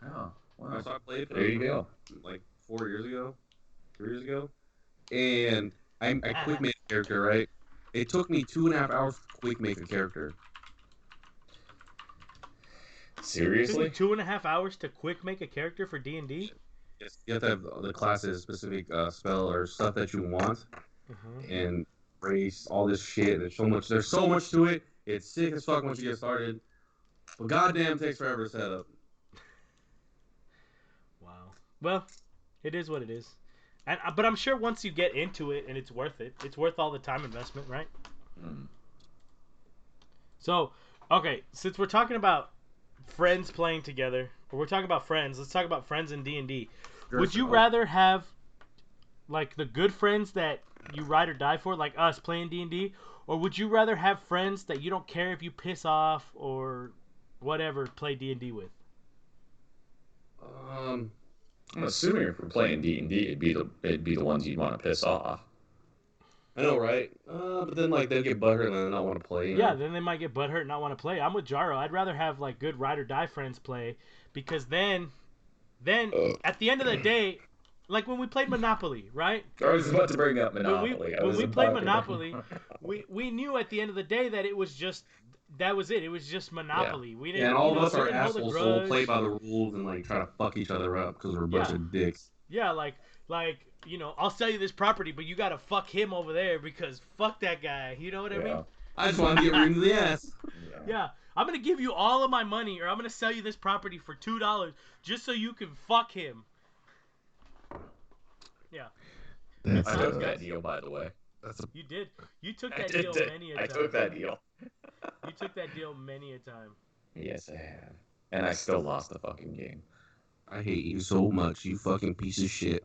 Speaker 2: Oh, wow.
Speaker 4: so I played
Speaker 2: There you go.
Speaker 4: like 4 years ago, 3 years ago, and I quick made a character, right? It took me 2.5 hours to quick make a character.
Speaker 2: Seriously?
Speaker 3: 2.5 hours to quick make a character for D&D?
Speaker 4: Yes, you have to have the classes specific spell or stuff that you want, and race all this shit. There's so much to it. It's sick as fuck once you get started, but goddamn, it takes forever to set up.
Speaker 3: Wow. Well, it is what it is. But I'm sure once you get into it and it's worth it, it's worth all the time investment, right?
Speaker 2: Mm.
Speaker 3: So, okay, since we're talking about friends playing together, or we're talking about friends, let's talk about friends in D&D. Would you rather have like the good friends that you ride or die for, like us playing D&D, or would you rather have friends that you don't care if you piss off or whatever play D&D with?
Speaker 2: I'm assuming if we're playing D&D, it'd be the ones you'd want to piss off.
Speaker 4: I know, right? But then like they'll get butthurt and not want to play.
Speaker 3: Yeah, then they might get butthurt and not want to play. I'm with Jaro. I'd rather have like good ride or die friends play, because then at the end of the day, like when we played Monopoly, right?
Speaker 2: I was about to bring up Monopoly.
Speaker 3: When we played Monopoly, we knew at the end of the day that it was just that was it. It was just Monopoly.
Speaker 2: Yeah.
Speaker 3: We didn't.
Speaker 4: And all of us
Speaker 3: we
Speaker 4: are
Speaker 3: didn't hold a
Speaker 4: assholes, so we'll
Speaker 3: grudge.
Speaker 4: play by the rules and like try to fuck each other up because we're a bunch of dicks.
Speaker 3: Yeah, like I'll sell you this property, but you gotta fuck him over there because fuck that guy. You know what I mean?
Speaker 4: I just want to get rid of the ass.
Speaker 3: Yeah. I'm gonna give you all of my money, or I'm gonna sell you this property for $2 just so you can fuck him. Yeah.
Speaker 2: I took that deal, by the way.
Speaker 3: You did. You took that deal many a time.
Speaker 2: I took that deal.
Speaker 3: You took that deal many a time.
Speaker 2: Yes, I have. And I still lost the fucking game.
Speaker 4: I hate you so much, you fucking piece of shit.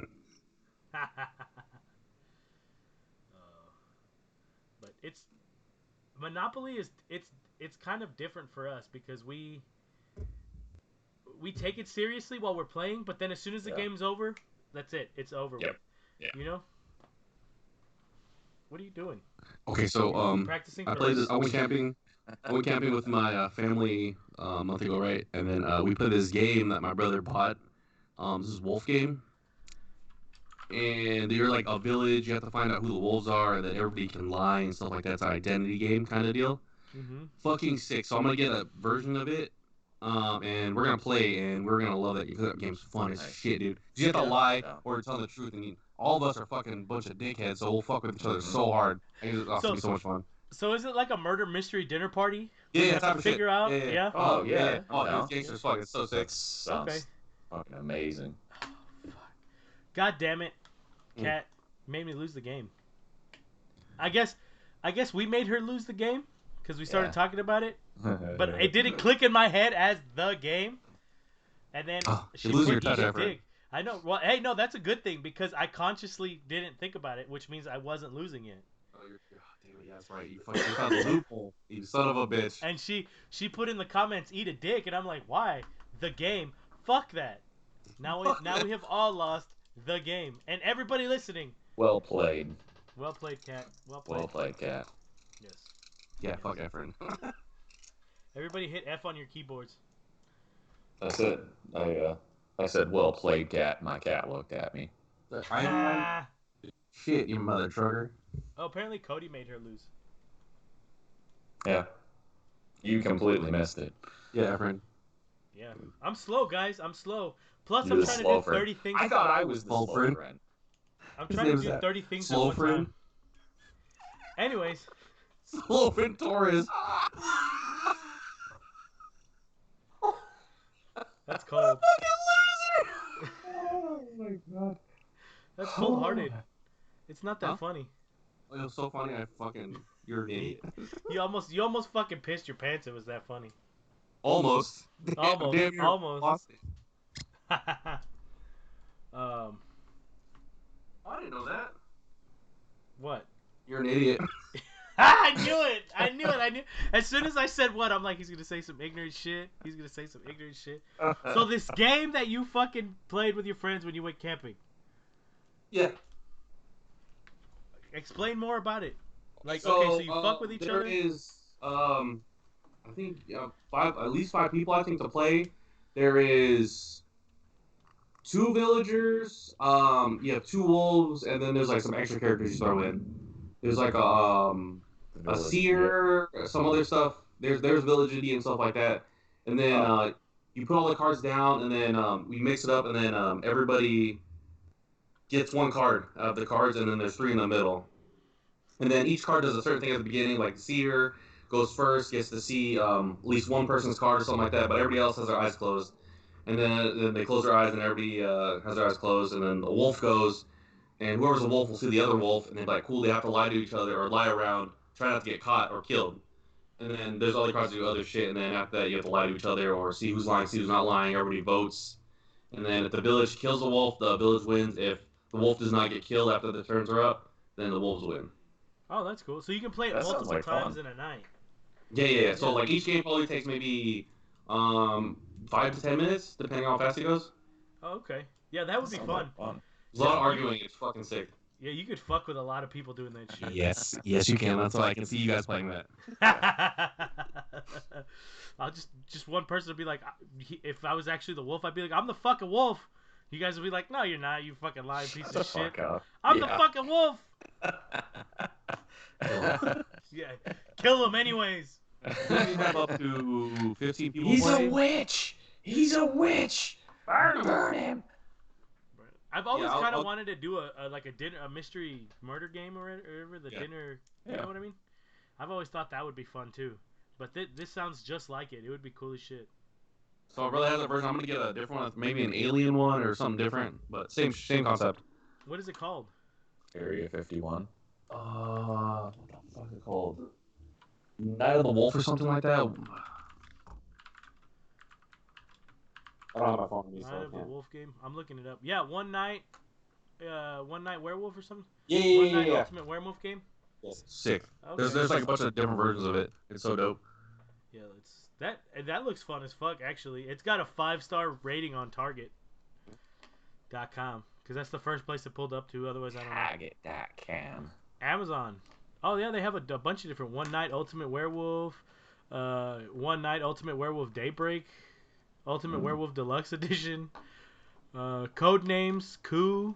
Speaker 3: But Monopoly is it's kind of different for us because we take it seriously while we're playing, but then as soon as the game's over, that's it. It's over with.
Speaker 2: Yeah.
Speaker 3: You know? What are you doing?
Speaker 4: Okay, so
Speaker 3: Practicing
Speaker 4: I
Speaker 3: for
Speaker 4: played this. I went camping. With my family a month ago, right? And then we played this game that my brother bought. This is Wolf game, and you're like a village. You have to find out who the wolves are, and then everybody can lie and stuff like that. It's an identity game kind of deal.
Speaker 3: Mm-hmm.
Speaker 4: Fucking sick. So I'm gonna get a version of it, and we're gonna play, and we're gonna love that. That game's fun as shit, dude. You have to lie or tell the truth. I mean, all of us are fucking bunch of dickheads, so we'll fuck with each other so hard. It's gonna be so much fun.
Speaker 3: So is it like a murder mystery dinner party?
Speaker 4: Yeah, type of shit.
Speaker 3: Figure out.
Speaker 4: Yeah.
Speaker 2: Oh yeah.
Speaker 4: Oh, it's gangster as fuck. It's so sick.
Speaker 2: Sounds fucking amazing.
Speaker 3: God damn it, Kat made me lose the game. I guess we made her lose the game because we started talking about it, but it didn't click in my head as the game. And then she
Speaker 4: lose
Speaker 3: put
Speaker 4: your touch effort.
Speaker 3: dig. I know. Well, hey, no, that's a good thing because I consciously didn't think about it, which means I wasn't losing it.
Speaker 4: Oh, damn it, yeah, that's right. You fucking found the loophole, you son of a bitch.
Speaker 3: And she put in the comments, "Eat a dick," and I'm like, "Why? The game? Fuck that." Now we have all lost the game, and everybody listening.
Speaker 2: Well played.
Speaker 3: Well played, Kat. Well played.
Speaker 2: Well played, Kat.
Speaker 3: Yes.
Speaker 4: Yeah, fuck Efren.
Speaker 3: Everybody hit F on your keyboards.
Speaker 2: That's it. I said, well played, Cat. My cat looked at me.
Speaker 4: Shit, you mother trucker.
Speaker 3: Oh, apparently Cody made her lose.
Speaker 2: Yeah. You completely missed it.
Speaker 4: Yeah, Efren.
Speaker 3: Yeah. I'm slow, guys. I'm slow. Plus,
Speaker 2: You're
Speaker 3: I'm
Speaker 2: the
Speaker 3: trying to
Speaker 2: slow
Speaker 3: do
Speaker 2: friend.
Speaker 3: 30 things.
Speaker 2: I thought I was the
Speaker 4: Slow
Speaker 2: slow
Speaker 4: friend.
Speaker 2: friend.
Speaker 3: I'm
Speaker 4: His
Speaker 3: trying to
Speaker 4: name's
Speaker 3: do
Speaker 4: that.
Speaker 3: 30 things
Speaker 4: Slow
Speaker 3: at one
Speaker 4: friend.
Speaker 3: time. Anyways.
Speaker 4: Slow friend Torres.
Speaker 3: That's cold.
Speaker 4: Oh my god.
Speaker 3: That's cold-hearted. It's not that funny.
Speaker 4: It was so funny. You're an idiot.
Speaker 3: You almost fucking pissed your pants. It was that funny.
Speaker 4: Almost.
Speaker 3: Almost.
Speaker 4: Damn near
Speaker 3: Almost.
Speaker 4: lost it.
Speaker 3: I
Speaker 4: didn't know that.
Speaker 3: What?
Speaker 4: You're an idiot.
Speaker 3: I knew it. I knew. As soon as I said what, I'm like, he's gonna say some ignorant shit. So this game that you fucking played with your friends when you went camping.
Speaker 4: Yeah.
Speaker 3: Explain more about it. Like,
Speaker 4: So,
Speaker 3: okay, so you fuck with each
Speaker 4: there
Speaker 3: other?
Speaker 4: There is, I think, at least five people, I think, to play. There is 2 villagers, you have 2 wolves, and then there's, like, some extra characters you throw in. There's, like,
Speaker 2: Village,
Speaker 4: seer, some other stuff. There's Village Indy and stuff like that. And then you put all the cards down, and then we mix it up, and then everybody gets one card of the cards, and then there's 3 in the middle. And then each card does a certain thing at the beginning, like the seer goes first, gets to see at least one person's card or something like that, but everybody else has their eyes closed. And then they close their eyes, and everybody has their eyes closed, and then the wolf goes, and whoever's a wolf will see the other wolf, and they're like, cool, they have to lie to each other or lie around, try not to get caught or killed. And then there's other cards that do other shit, and then after that you have to lie to each other or see who's lying, see who's not lying, everybody votes. And then if the village kills the wolf, the village wins. If the wolf does not get killed after the turns are up, then the wolves win.
Speaker 3: Oh, that's cool. So you can play it
Speaker 2: That sounds
Speaker 3: multiple
Speaker 2: like
Speaker 3: times
Speaker 2: fun.
Speaker 3: in a night.
Speaker 4: Yeah. So like each game probably takes maybe 5 to 10 minutes, depending on how fast it goes.
Speaker 3: Oh, okay. Yeah, that would be
Speaker 2: Sounds
Speaker 3: fun.
Speaker 2: like fun.
Speaker 4: There's a lot of arguing. It's fucking sick.
Speaker 3: Yeah, you could fuck with a lot of people doing that shit.
Speaker 4: Yes, you can. That's why I can see you guys playing that.
Speaker 3: I'll just one person would be like, if I was actually the wolf, I'd be like, I'm the fucking wolf. You guys would be like, no, you're not. You fucking lying piece of shit.
Speaker 2: Fuck up.
Speaker 3: I'm the
Speaker 2: Yeah.
Speaker 3: fucking wolf. Yeah, kill him anyways.
Speaker 4: We have up to 15 people
Speaker 2: He's a
Speaker 4: playing.
Speaker 2: witch. He's a witch. Burn him.
Speaker 3: I've always
Speaker 4: Yeah,
Speaker 3: kind of
Speaker 4: I'll-
Speaker 3: wanted to do a mystery murder game or whatever, the
Speaker 4: Yeah.
Speaker 3: dinner. You
Speaker 2: Yeah.
Speaker 3: know what I mean? I've always thought that would be fun too. But this sounds just like it. It would be cool as shit.
Speaker 4: So it really has a version. I'm gonna get a different one, maybe an alien one or something different, but same concept.
Speaker 3: What is it called?
Speaker 2: Area 51.
Speaker 4: What the fuck is it called? Night of the Wolf or something like that. I don't have my phone with me, so
Speaker 3: Night
Speaker 4: I
Speaker 3: of the
Speaker 4: can't.
Speaker 3: Wolf game. I'm looking it up. Yeah, one night werewolf or something.
Speaker 4: Yeah,
Speaker 3: One night ultimate werewolf game.
Speaker 4: Sick.
Speaker 3: Okay.
Speaker 4: There's like a bunch of different versions of it. It's so dope.
Speaker 3: Yeah, that looks fun as fuck. Actually, it's got a 5-star rating on Target.com because that's the first place it pulled up to. Otherwise, I don't know.
Speaker 2: Target.com.
Speaker 3: Amazon. Oh yeah, they have a bunch of different One Night Ultimate Werewolf, One Night Ultimate Werewolf Daybreak, Ultimate Werewolf Deluxe Edition, code names Coup.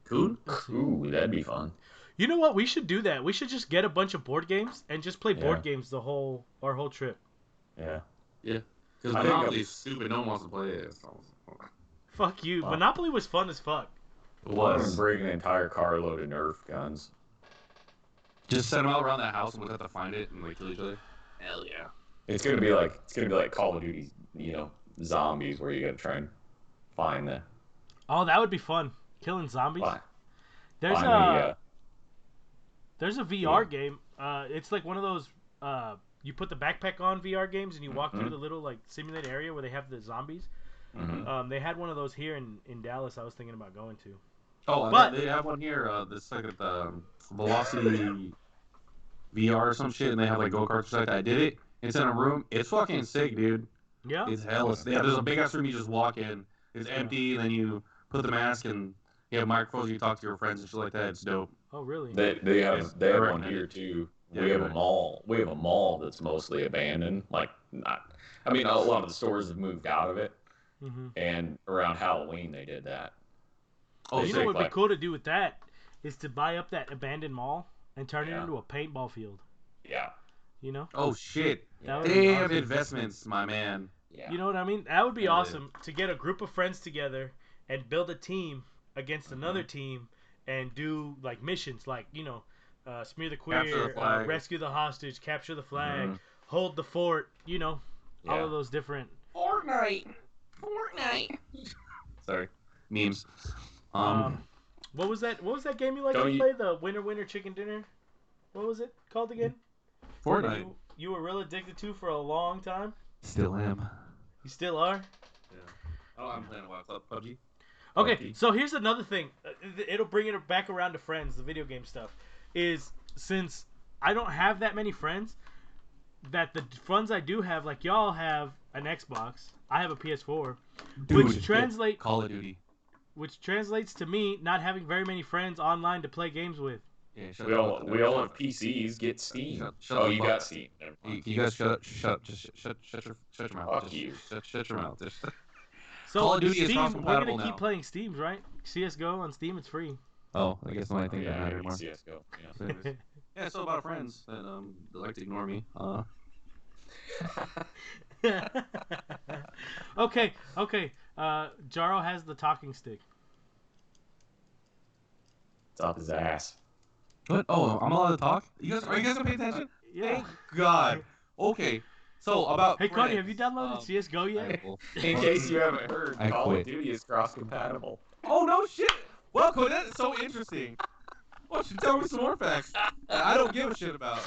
Speaker 4: Cool.
Speaker 2: Ooh, that'd be fun.
Speaker 3: You know what? We should do that. We should just get a bunch of board games and just play board
Speaker 2: Yeah.
Speaker 3: games our whole trip.
Speaker 2: Yeah.
Speaker 4: Because
Speaker 2: I think
Speaker 4: Monopoly's stupid. No one wants to play it.
Speaker 3: Fuck you.
Speaker 2: Wow.
Speaker 3: Monopoly was fun as fuck.
Speaker 4: It
Speaker 2: Was bring an entire carload of Nerf guns.
Speaker 4: Just send them out around that house and we'll have to find it and like kill each other.
Speaker 2: Hell yeah. It's gonna be like Call of Duty, zombies where you gotta try and find the
Speaker 3: Oh, that would be fun. Killing zombies.
Speaker 2: find
Speaker 3: There's
Speaker 2: the,
Speaker 3: a VR game. It's like one of those. You put the backpack on VR games and you walk through the little like simulated area where they have the zombies.
Speaker 2: mhm.
Speaker 3: They had one of those here in Dallas. I was thinking about going to.
Speaker 4: Oh,
Speaker 3: But-
Speaker 4: they have one here. This like at the Velocity VR or some shit, and they have like go karts like that. I did it. It's in a room. It's fucking sick, dude.
Speaker 3: Yeah.
Speaker 4: It's hella. Yeah, there's a big ass room. You just walk in. It's empty. And then you put the mask and you have microphones. You talk to your friends and shit like that. It's dope.
Speaker 3: Oh really?
Speaker 2: They have one
Speaker 4: recommend
Speaker 2: here
Speaker 4: it.
Speaker 2: too.
Speaker 4: Yeah,
Speaker 2: We have a
Speaker 4: right.
Speaker 2: mall. We have a mall that's mostly abandoned. Like not. I mean, a lot of the stores have moved out of it,
Speaker 3: Mm-hmm.
Speaker 2: and around Halloween they did that.
Speaker 4: Oh,
Speaker 3: You
Speaker 2: They
Speaker 3: know
Speaker 2: take,
Speaker 3: what would be
Speaker 2: like-
Speaker 3: cool to do with that is to buy up that abandoned mall and turn it
Speaker 2: Yeah.
Speaker 3: into a paintball field.
Speaker 2: Yeah.
Speaker 3: You know?
Speaker 4: Oh shit.
Speaker 3: That would be
Speaker 4: Damn
Speaker 3: awesome.
Speaker 4: investments, my man.
Speaker 2: Yeah.
Speaker 3: You know what I mean? That would be
Speaker 4: Yeah.
Speaker 3: awesome to get a group of friends together and build a team against
Speaker 4: Mm-hmm.
Speaker 3: another team and do like missions, like smear the queer,
Speaker 4: Capture the flag.
Speaker 3: rescue the hostage, capture the flag,
Speaker 2: Mhm.
Speaker 3: hold the fort. All
Speaker 2: Yeah.
Speaker 3: of those different.
Speaker 4: Fortnite. Sorry. Memes.
Speaker 3: What was that? What was that game you liked
Speaker 2: Don't
Speaker 3: to
Speaker 2: you-
Speaker 3: play? The Winner Chicken Dinner. What was it called again?
Speaker 4: Fortnite.
Speaker 3: You were real addicted to for a long time.
Speaker 4: Still am.
Speaker 3: You still are.
Speaker 4: Oh, I'm playing a while. PUBG.
Speaker 3: Okay,
Speaker 2: Okay.
Speaker 3: so here's another thing. It'll bring it back around to friends, the video game stuff. Is since I don't have that many friends, that the friends I do have, like y'all have an Xbox, I have a PS4, which translates to me not having very many friends online to play games with.
Speaker 4: Yeah, shut
Speaker 2: We
Speaker 4: the
Speaker 2: all
Speaker 4: fuck
Speaker 2: we
Speaker 4: up.
Speaker 2: all have PCs. Get Steam.
Speaker 4: Shut
Speaker 2: Oh,
Speaker 4: the
Speaker 2: you
Speaker 4: fuck
Speaker 2: got
Speaker 4: up.
Speaker 2: Steam. Never
Speaker 4: You,
Speaker 2: mind.
Speaker 4: you guys shut your mouth.
Speaker 2: Fuck you.
Speaker 4: Shut your mouth. Just,
Speaker 3: So
Speaker 4: Call of Duty is
Speaker 3: Steam, we're
Speaker 4: cross-compatible
Speaker 3: gonna keep
Speaker 4: now.
Speaker 3: playing Steams, right? CS:GO on Steam, it's free.
Speaker 4: oh, I guess the only
Speaker 2: Oh,
Speaker 4: thing that
Speaker 2: yeah,
Speaker 4: matters anymore.
Speaker 2: CS:GO. Yeah.
Speaker 4: So anyways, Yeah, so about friends that they like to ignore me.
Speaker 3: Okay. Jaro has the talking stick.
Speaker 2: It's up his ass.
Speaker 4: What? Oh, I'm allowed to talk? Are you guys gonna pay attention?
Speaker 3: Yeah.
Speaker 4: Thank God. Okay. So about
Speaker 3: Hey, Cody,
Speaker 4: friends,
Speaker 3: have you downloaded CS:GO yet?
Speaker 4: I will.
Speaker 2: In case you haven't heard,
Speaker 4: I
Speaker 2: Call
Speaker 4: quit.
Speaker 2: of Duty is cross-compatible.
Speaker 4: Oh no shit! Well, Cody, that is so interesting. Why don't you tell me some more facts that I don't give a shit about?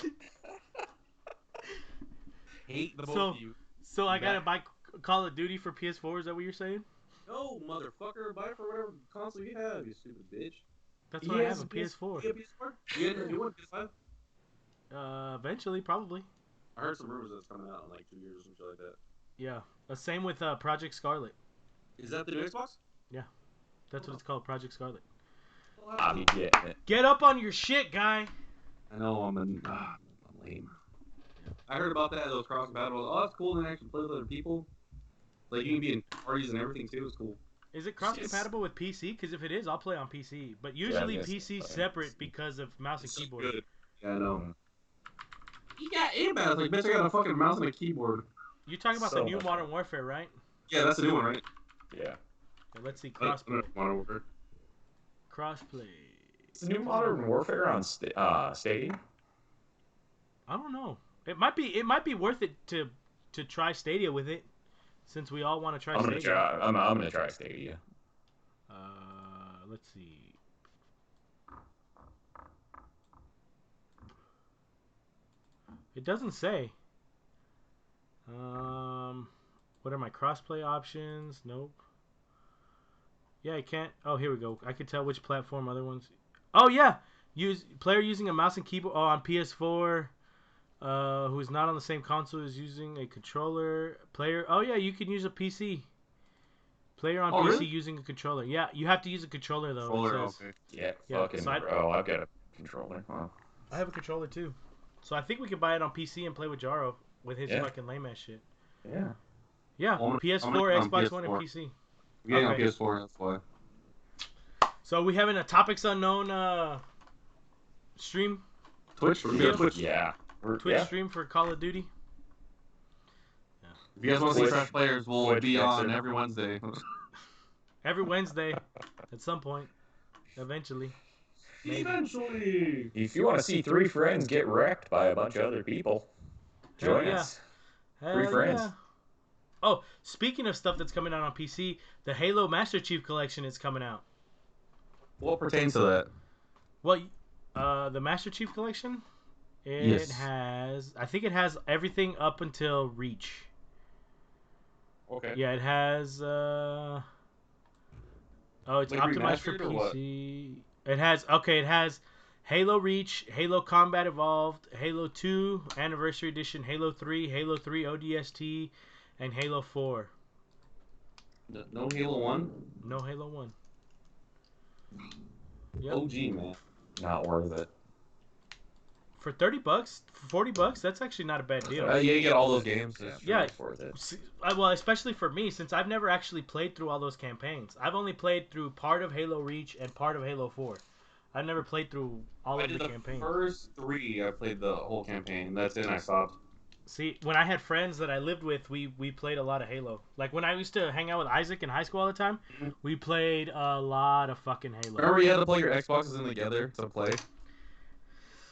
Speaker 4: Hate the both
Speaker 3: So-
Speaker 4: of you.
Speaker 3: So I gotta buy Call of Duty for PS4. Is that what you're saying?
Speaker 4: No, motherfucker, buy it for whatever console you have, you stupid bitch.
Speaker 3: That's
Speaker 2: He
Speaker 3: why I
Speaker 2: has
Speaker 3: have a
Speaker 2: a PS4.
Speaker 3: PS4.
Speaker 4: You have PS4? You get a new one, PS5?
Speaker 3: Eventually, probably.
Speaker 4: I heard some rumors that's coming out in like 2 years or some shit like that.
Speaker 3: Yeah. Same with Project Scarlet.
Speaker 4: Is that the new Xbox?
Speaker 3: That's what it's called, Project Scarlet.
Speaker 2: I'll be getting it.
Speaker 3: Get up on your shit, guy.
Speaker 4: I know I'm lame. I heard about that. Those cross battles. Oh, that's cool. And actually play with other people. Like you can be in parties and everything too. It's cool.
Speaker 3: Is it cross-compatible with PC? Because if it is, I'll play on PC. But usually
Speaker 2: yes,
Speaker 3: PC's
Speaker 2: it's
Speaker 3: separate because of mouse and keyboard.
Speaker 4: Good. Yeah, I know. You got aim like bitch. I got a fucking mouse and a keyboard.
Speaker 3: You're talking about the
Speaker 2: So
Speaker 3: new
Speaker 2: much
Speaker 3: Modern Warfare, right?
Speaker 4: Yeah, that's the new one, right?
Speaker 2: Yeah.
Speaker 3: Okay, let's see crossplay. Crossplay.
Speaker 2: Is the new Modern Warfare on Stadia?
Speaker 3: I don't know. It might be worth it to try Stadia with it, since we all want to try
Speaker 2: I'm gonna
Speaker 3: Stadia.
Speaker 2: try. I'm gonna try Stadia.
Speaker 3: Let's see. It doesn't say. What are my crossplay options? Nope. Yeah, I can't. Oh, here we go. I can tell which platform other ones. Oh yeah, player using a mouse and keyboard. Oh, on PS4. Who is not on the same console is using a controller. Player. Oh yeah, you can use a PC. Player on PC
Speaker 4: really?
Speaker 3: using a controller. Yeah, you have to use a controller though. It says.
Speaker 4: Okay.
Speaker 2: Yeah.
Speaker 3: Yeah,
Speaker 2: Fucking.
Speaker 3: so
Speaker 2: I've got a controller. Wow.
Speaker 3: I have a controller too. So I think we can buy it on PC and play with Jaro with his
Speaker 2: Yeah.
Speaker 3: fucking lame ass shit.
Speaker 2: Yeah.
Speaker 3: Yeah,
Speaker 4: I'm
Speaker 3: PS4,
Speaker 4: gonna get on
Speaker 3: Xbox One, and
Speaker 4: PS4.
Speaker 3: PC.
Speaker 4: Yeah, on
Speaker 3: Okay.
Speaker 4: PS4. That's why.
Speaker 3: So we having a Topics Unknown stream,
Speaker 4: Twitch. We got Twitch.
Speaker 2: Yeah.
Speaker 3: Twitch stream for Call of Duty.
Speaker 4: If you guys want to see
Speaker 2: Twitch.
Speaker 4: trash players, we'll
Speaker 2: Twitch,
Speaker 4: be on
Speaker 2: Dexter.
Speaker 4: every Wednesday.
Speaker 3: Every Wednesday, at some point, eventually. Maybe.
Speaker 4: Eventually.
Speaker 2: If you want to see three friends get wrecked by a bunch of other people,
Speaker 3: Hell
Speaker 2: join
Speaker 3: yeah.
Speaker 2: us.
Speaker 3: Hell
Speaker 2: friends.
Speaker 3: yeah. Oh, speaking of stuff that's coming out on PC, the Halo Master Chief Collection is coming out.
Speaker 4: What pertains to that?
Speaker 3: Well, the Master Chief Collection, it
Speaker 4: Yes.
Speaker 3: has, I think it has everything up until Reach.
Speaker 4: Okay.
Speaker 3: Yeah, it has. Oh, it's
Speaker 4: Like
Speaker 3: optimized for
Speaker 4: remastered or what?
Speaker 3: PC. It has Halo Reach, Halo Combat Evolved, Halo 2 Anniversary Edition, Halo 3, Halo 3 ODST, and Halo 4.
Speaker 4: No Halo 1?
Speaker 3: No Halo 1. Yep.
Speaker 4: OG, man.
Speaker 2: Not worth it.
Speaker 3: For $30, for $40, that's actually not a bad deal.
Speaker 4: Yeah, you get all those games.
Speaker 3: Yeah.
Speaker 2: It's worth it.
Speaker 3: Well, especially for me, since I've never actually played through all those campaigns. I've only played through part of Halo Reach and part of Halo 4. I've never played through all
Speaker 4: I
Speaker 3: of
Speaker 4: did
Speaker 3: the
Speaker 4: the
Speaker 3: campaigns.
Speaker 4: first 3. I played the whole campaign. That's it. And I stopped.
Speaker 3: See, when I had friends that I lived with, we played a lot of Halo. Like when I used to hang out with Isaac in high school all the time,
Speaker 4: Mhm.
Speaker 3: we played a lot of fucking Halo.
Speaker 4: Remember you had to plug your Xboxes in together to play?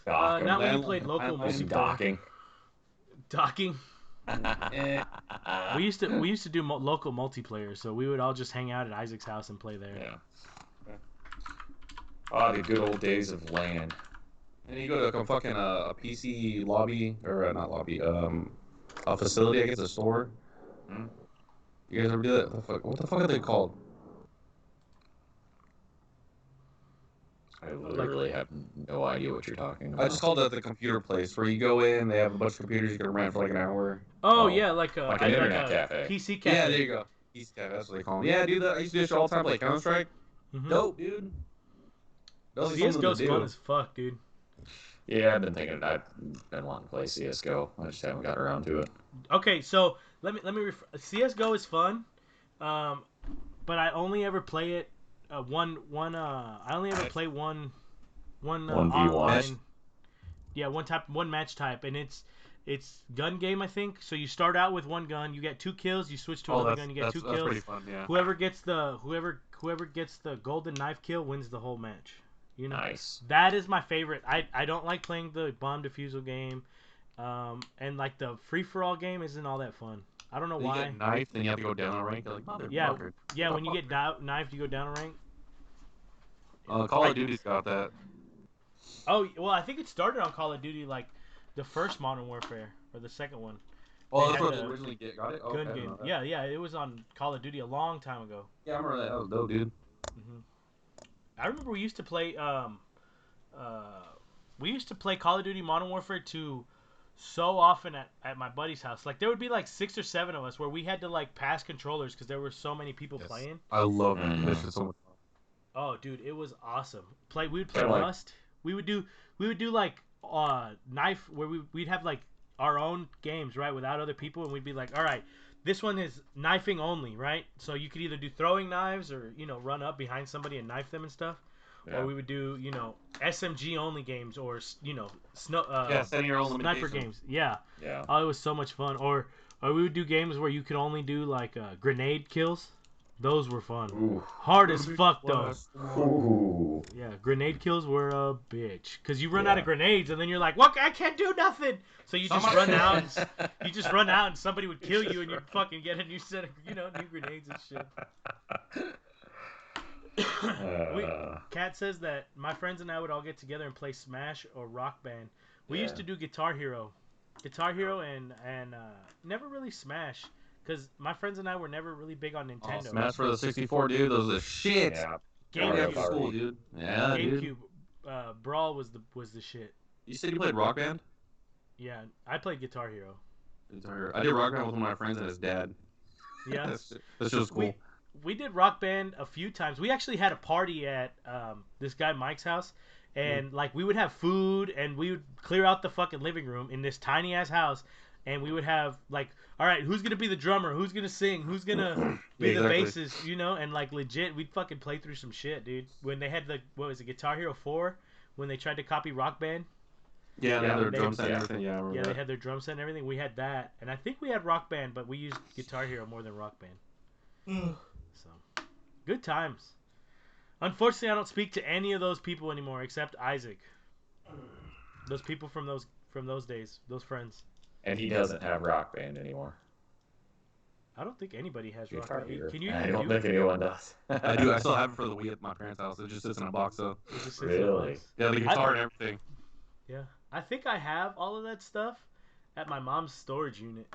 Speaker 2: Docking.
Speaker 3: Not when you
Speaker 4: Landline-
Speaker 3: played local
Speaker 4: landline
Speaker 3: multiplayer.
Speaker 2: Docking.
Speaker 3: Docking.
Speaker 4: Eh.
Speaker 3: We used to do local multiplayer, so we would all just hang out at Isaac's house and play there.
Speaker 2: Yeah. Oh, the good old days of LAN.
Speaker 4: And you go to a fucking a PC lobby, or not lobby, a facility, I guess, a store.
Speaker 2: Hmm?
Speaker 4: You guys ever do that? What the fuck are they called?
Speaker 2: I literally have no idea what you're talking about.
Speaker 4: I just called it the computer place, where you go in, they have a bunch of computers, you can rent for like an hour.
Speaker 3: Oh,
Speaker 2: Oh,
Speaker 3: yeah, like a
Speaker 2: like an internet cafe.
Speaker 3: PC cafe.
Speaker 4: Yeah, there you go. PC cafe, that's what they call them. Yeah, dude, I used to do this shit all the time, like Counter Strike.
Speaker 3: Mhm.
Speaker 4: Dope, dude. That was something
Speaker 3: CS:GO's
Speaker 4: to
Speaker 3: fun
Speaker 4: do.
Speaker 3: as fuck, dude.
Speaker 2: Yeah, I've been thinking. I've been wanting to play CS:GO. I just haven't got around to it.
Speaker 3: Okay, so let me CS:GO is fun, but I only ever play it I only ever play one
Speaker 2: 1v1.
Speaker 3: online Yeah, one match type, and it's gun game, I think. So you start out with one gun, you get 2 kills, you switch to another gun, you get 2
Speaker 4: that's
Speaker 3: kills.
Speaker 4: pretty fun. Yeah.
Speaker 3: Whoever gets the golden knife kill wins the whole match. You know,
Speaker 2: Nice.
Speaker 3: that is my favorite. I don't like playing the bomb defusal game, and like the free for all game isn't all that fun. I don't know
Speaker 4: You
Speaker 3: why.
Speaker 4: get knifed, then you have to go down a rank. Like,
Speaker 3: Yeah,
Speaker 4: motherfucker.
Speaker 3: yeah. When you get knifed, you go down a rank.
Speaker 4: Call of Duty's got that.
Speaker 3: Oh well, I think it started on Call of Duty, like the first Modern Warfare or the second one.
Speaker 4: Oh,
Speaker 3: They
Speaker 4: that's
Speaker 3: had
Speaker 4: where they
Speaker 3: the
Speaker 4: originally got it. Oh,
Speaker 3: Gun
Speaker 4: okay, I didn't
Speaker 3: game.
Speaker 4: know that.
Speaker 3: Yeah, it was on Call of Duty a long time ago.
Speaker 4: Yeah, I remember that. That was dope, dude.
Speaker 3: hmm I remember we used to play Call of Duty Modern Warfare 2 so often at my buddy's house. Like there would be like 6 or 7 of us where we had to like pass controllers because there were so many people
Speaker 4: Yes.
Speaker 3: playing.
Speaker 4: I love it.
Speaker 2: Mhm.
Speaker 4: This is so much fun.
Speaker 3: Oh, dude, it was awesome. We would play
Speaker 2: Kinda like-
Speaker 3: Rust. We would do like knife where we'd have like our own games, right, without other people, and we'd be like, all right, this one is knifing only, right? So you could either do throwing knives or run up behind somebody and knife them and stuff,
Speaker 2: Yeah.
Speaker 3: or we would do SMG only games or
Speaker 4: Yeah, setting your own
Speaker 3: sniper
Speaker 4: limitations.
Speaker 3: games. Yeah,
Speaker 2: Yeah.
Speaker 3: oh, it was so much fun. Or we would do games where you could only do like grenade kills. Those were fun.
Speaker 2: Ooh.
Speaker 3: Hard as fuck though.
Speaker 2: Ooh.
Speaker 3: Yeah, grenade kills were a bitch because you run
Speaker 2: Yeah.
Speaker 3: out of grenades and then you're like, "What? I can't do nothing." So you just run out. And somebody would kill you, and you'd fucking get a new set of new grenades and shit. Kat says that my friends and I would all get together and play Smash or Rock Band. We used to do Guitar Hero, and never really Smash because my friends and I were never really big on
Speaker 4: Oh,
Speaker 3: Nintendo.
Speaker 4: Smash for the 64, dude. Those are the shit.
Speaker 2: Yeah.
Speaker 4: Get
Speaker 2: Mario
Speaker 4: after
Speaker 2: Party.
Speaker 4: school, dude. Yeah, dude.
Speaker 3: GameCube, Brawl was the shit.
Speaker 4: You said you played Rock Band?
Speaker 3: Yeah, I played Guitar Hero.
Speaker 4: I did Rock Band with one of my friends and his dad.
Speaker 3: Yeah.
Speaker 4: That's just cool.
Speaker 3: We did Rock Band a few times. We actually had a party at this guy Mike's house, and like we would have food and we would clear out the fucking living room in this tiny ass house, and we would have like, all right, who's gonna be the drummer? Who's gonna sing? Who's gonna be the
Speaker 4: Exactly.
Speaker 3: bassist? And like legit, we'd fucking play through some shit, dude. When they had Guitar Hero 4, when they tried to copy Rock Band.
Speaker 4: Yeah, they had their
Speaker 3: they-
Speaker 4: drum set and
Speaker 2: yeah.
Speaker 4: everything. Yeah, I remember
Speaker 3: Yeah,
Speaker 4: that.
Speaker 3: they had their drum set and everything. We had that, and I think we had Rock Band, but we used Guitar Hero more than Rock Band. So, good times. Unfortunately, I don't speak to any of those people anymore except Isaac. Those people from those days, those friends.
Speaker 2: And he doesn't have Rock Band anymore.
Speaker 3: I don't think anybody has Rock
Speaker 2: Guitar
Speaker 3: Band.
Speaker 2: Hero.
Speaker 3: Can you
Speaker 2: I
Speaker 3: even
Speaker 2: don't
Speaker 3: do
Speaker 2: think anyone does.
Speaker 4: I do. I still have it for the Wii at my parents' house. It just sits in a box, though.
Speaker 3: it just sits in a
Speaker 2: Really?
Speaker 3: box?
Speaker 4: Yeah, the guitar and everything.
Speaker 3: Yeah, I think I have all of that stuff at my mom's storage unit,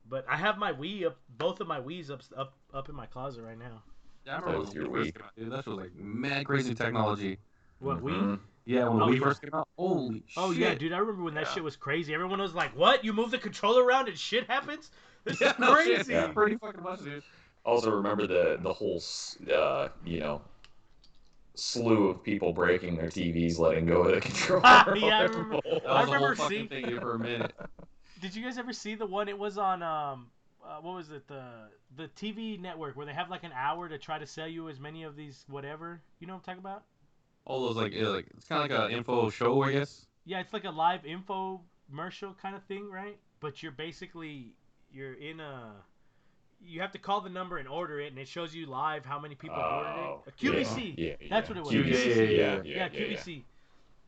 Speaker 3: but I have my Wii both of my Wii's up in my closet right now.
Speaker 4: Yeah, I remember
Speaker 2: That was
Speaker 4: when
Speaker 2: your
Speaker 4: the Wii
Speaker 2: Wii.
Speaker 4: first came out, dude. That was like mad crazy technology.
Speaker 3: What Wii?
Speaker 2: Mhm.
Speaker 4: Yeah, when the
Speaker 3: Oh,
Speaker 4: Wii
Speaker 3: yeah.
Speaker 4: first came out, holy
Speaker 3: Oh
Speaker 4: shit.
Speaker 3: yeah, dude! I remember when that
Speaker 2: Yeah.
Speaker 3: shit was crazy. Everyone was like, "What? You move the controller around and shit happens? This
Speaker 4: Yeah,
Speaker 3: is
Speaker 4: no shit.
Speaker 3: crazy!"
Speaker 2: Yeah.
Speaker 4: Pretty fucking much, dude.
Speaker 2: Also remember the whole slew of people breaking their TVs, letting go of the controller.
Speaker 3: Yeah, I remember-
Speaker 4: That was
Speaker 3: I
Speaker 4: a whole
Speaker 3: remember
Speaker 4: fucking
Speaker 3: seeing-
Speaker 4: thing dude, for a minute.
Speaker 3: Did you guys ever see the one? It was on what was it? The TV network where they have like an hour to try to sell you as many of these whatever. You know what I'm talking about?
Speaker 4: All those like it's kind of like an info show, I guess.
Speaker 3: Yeah, it's like a live infomercial kind of thing, right? But you're in you have to call the number and order it, and it shows you live how many people have ordered
Speaker 2: Oh,
Speaker 3: it. A QVC.
Speaker 2: Yeah,
Speaker 3: That's what it was.
Speaker 2: QVC.
Speaker 3: Yeah, QVC.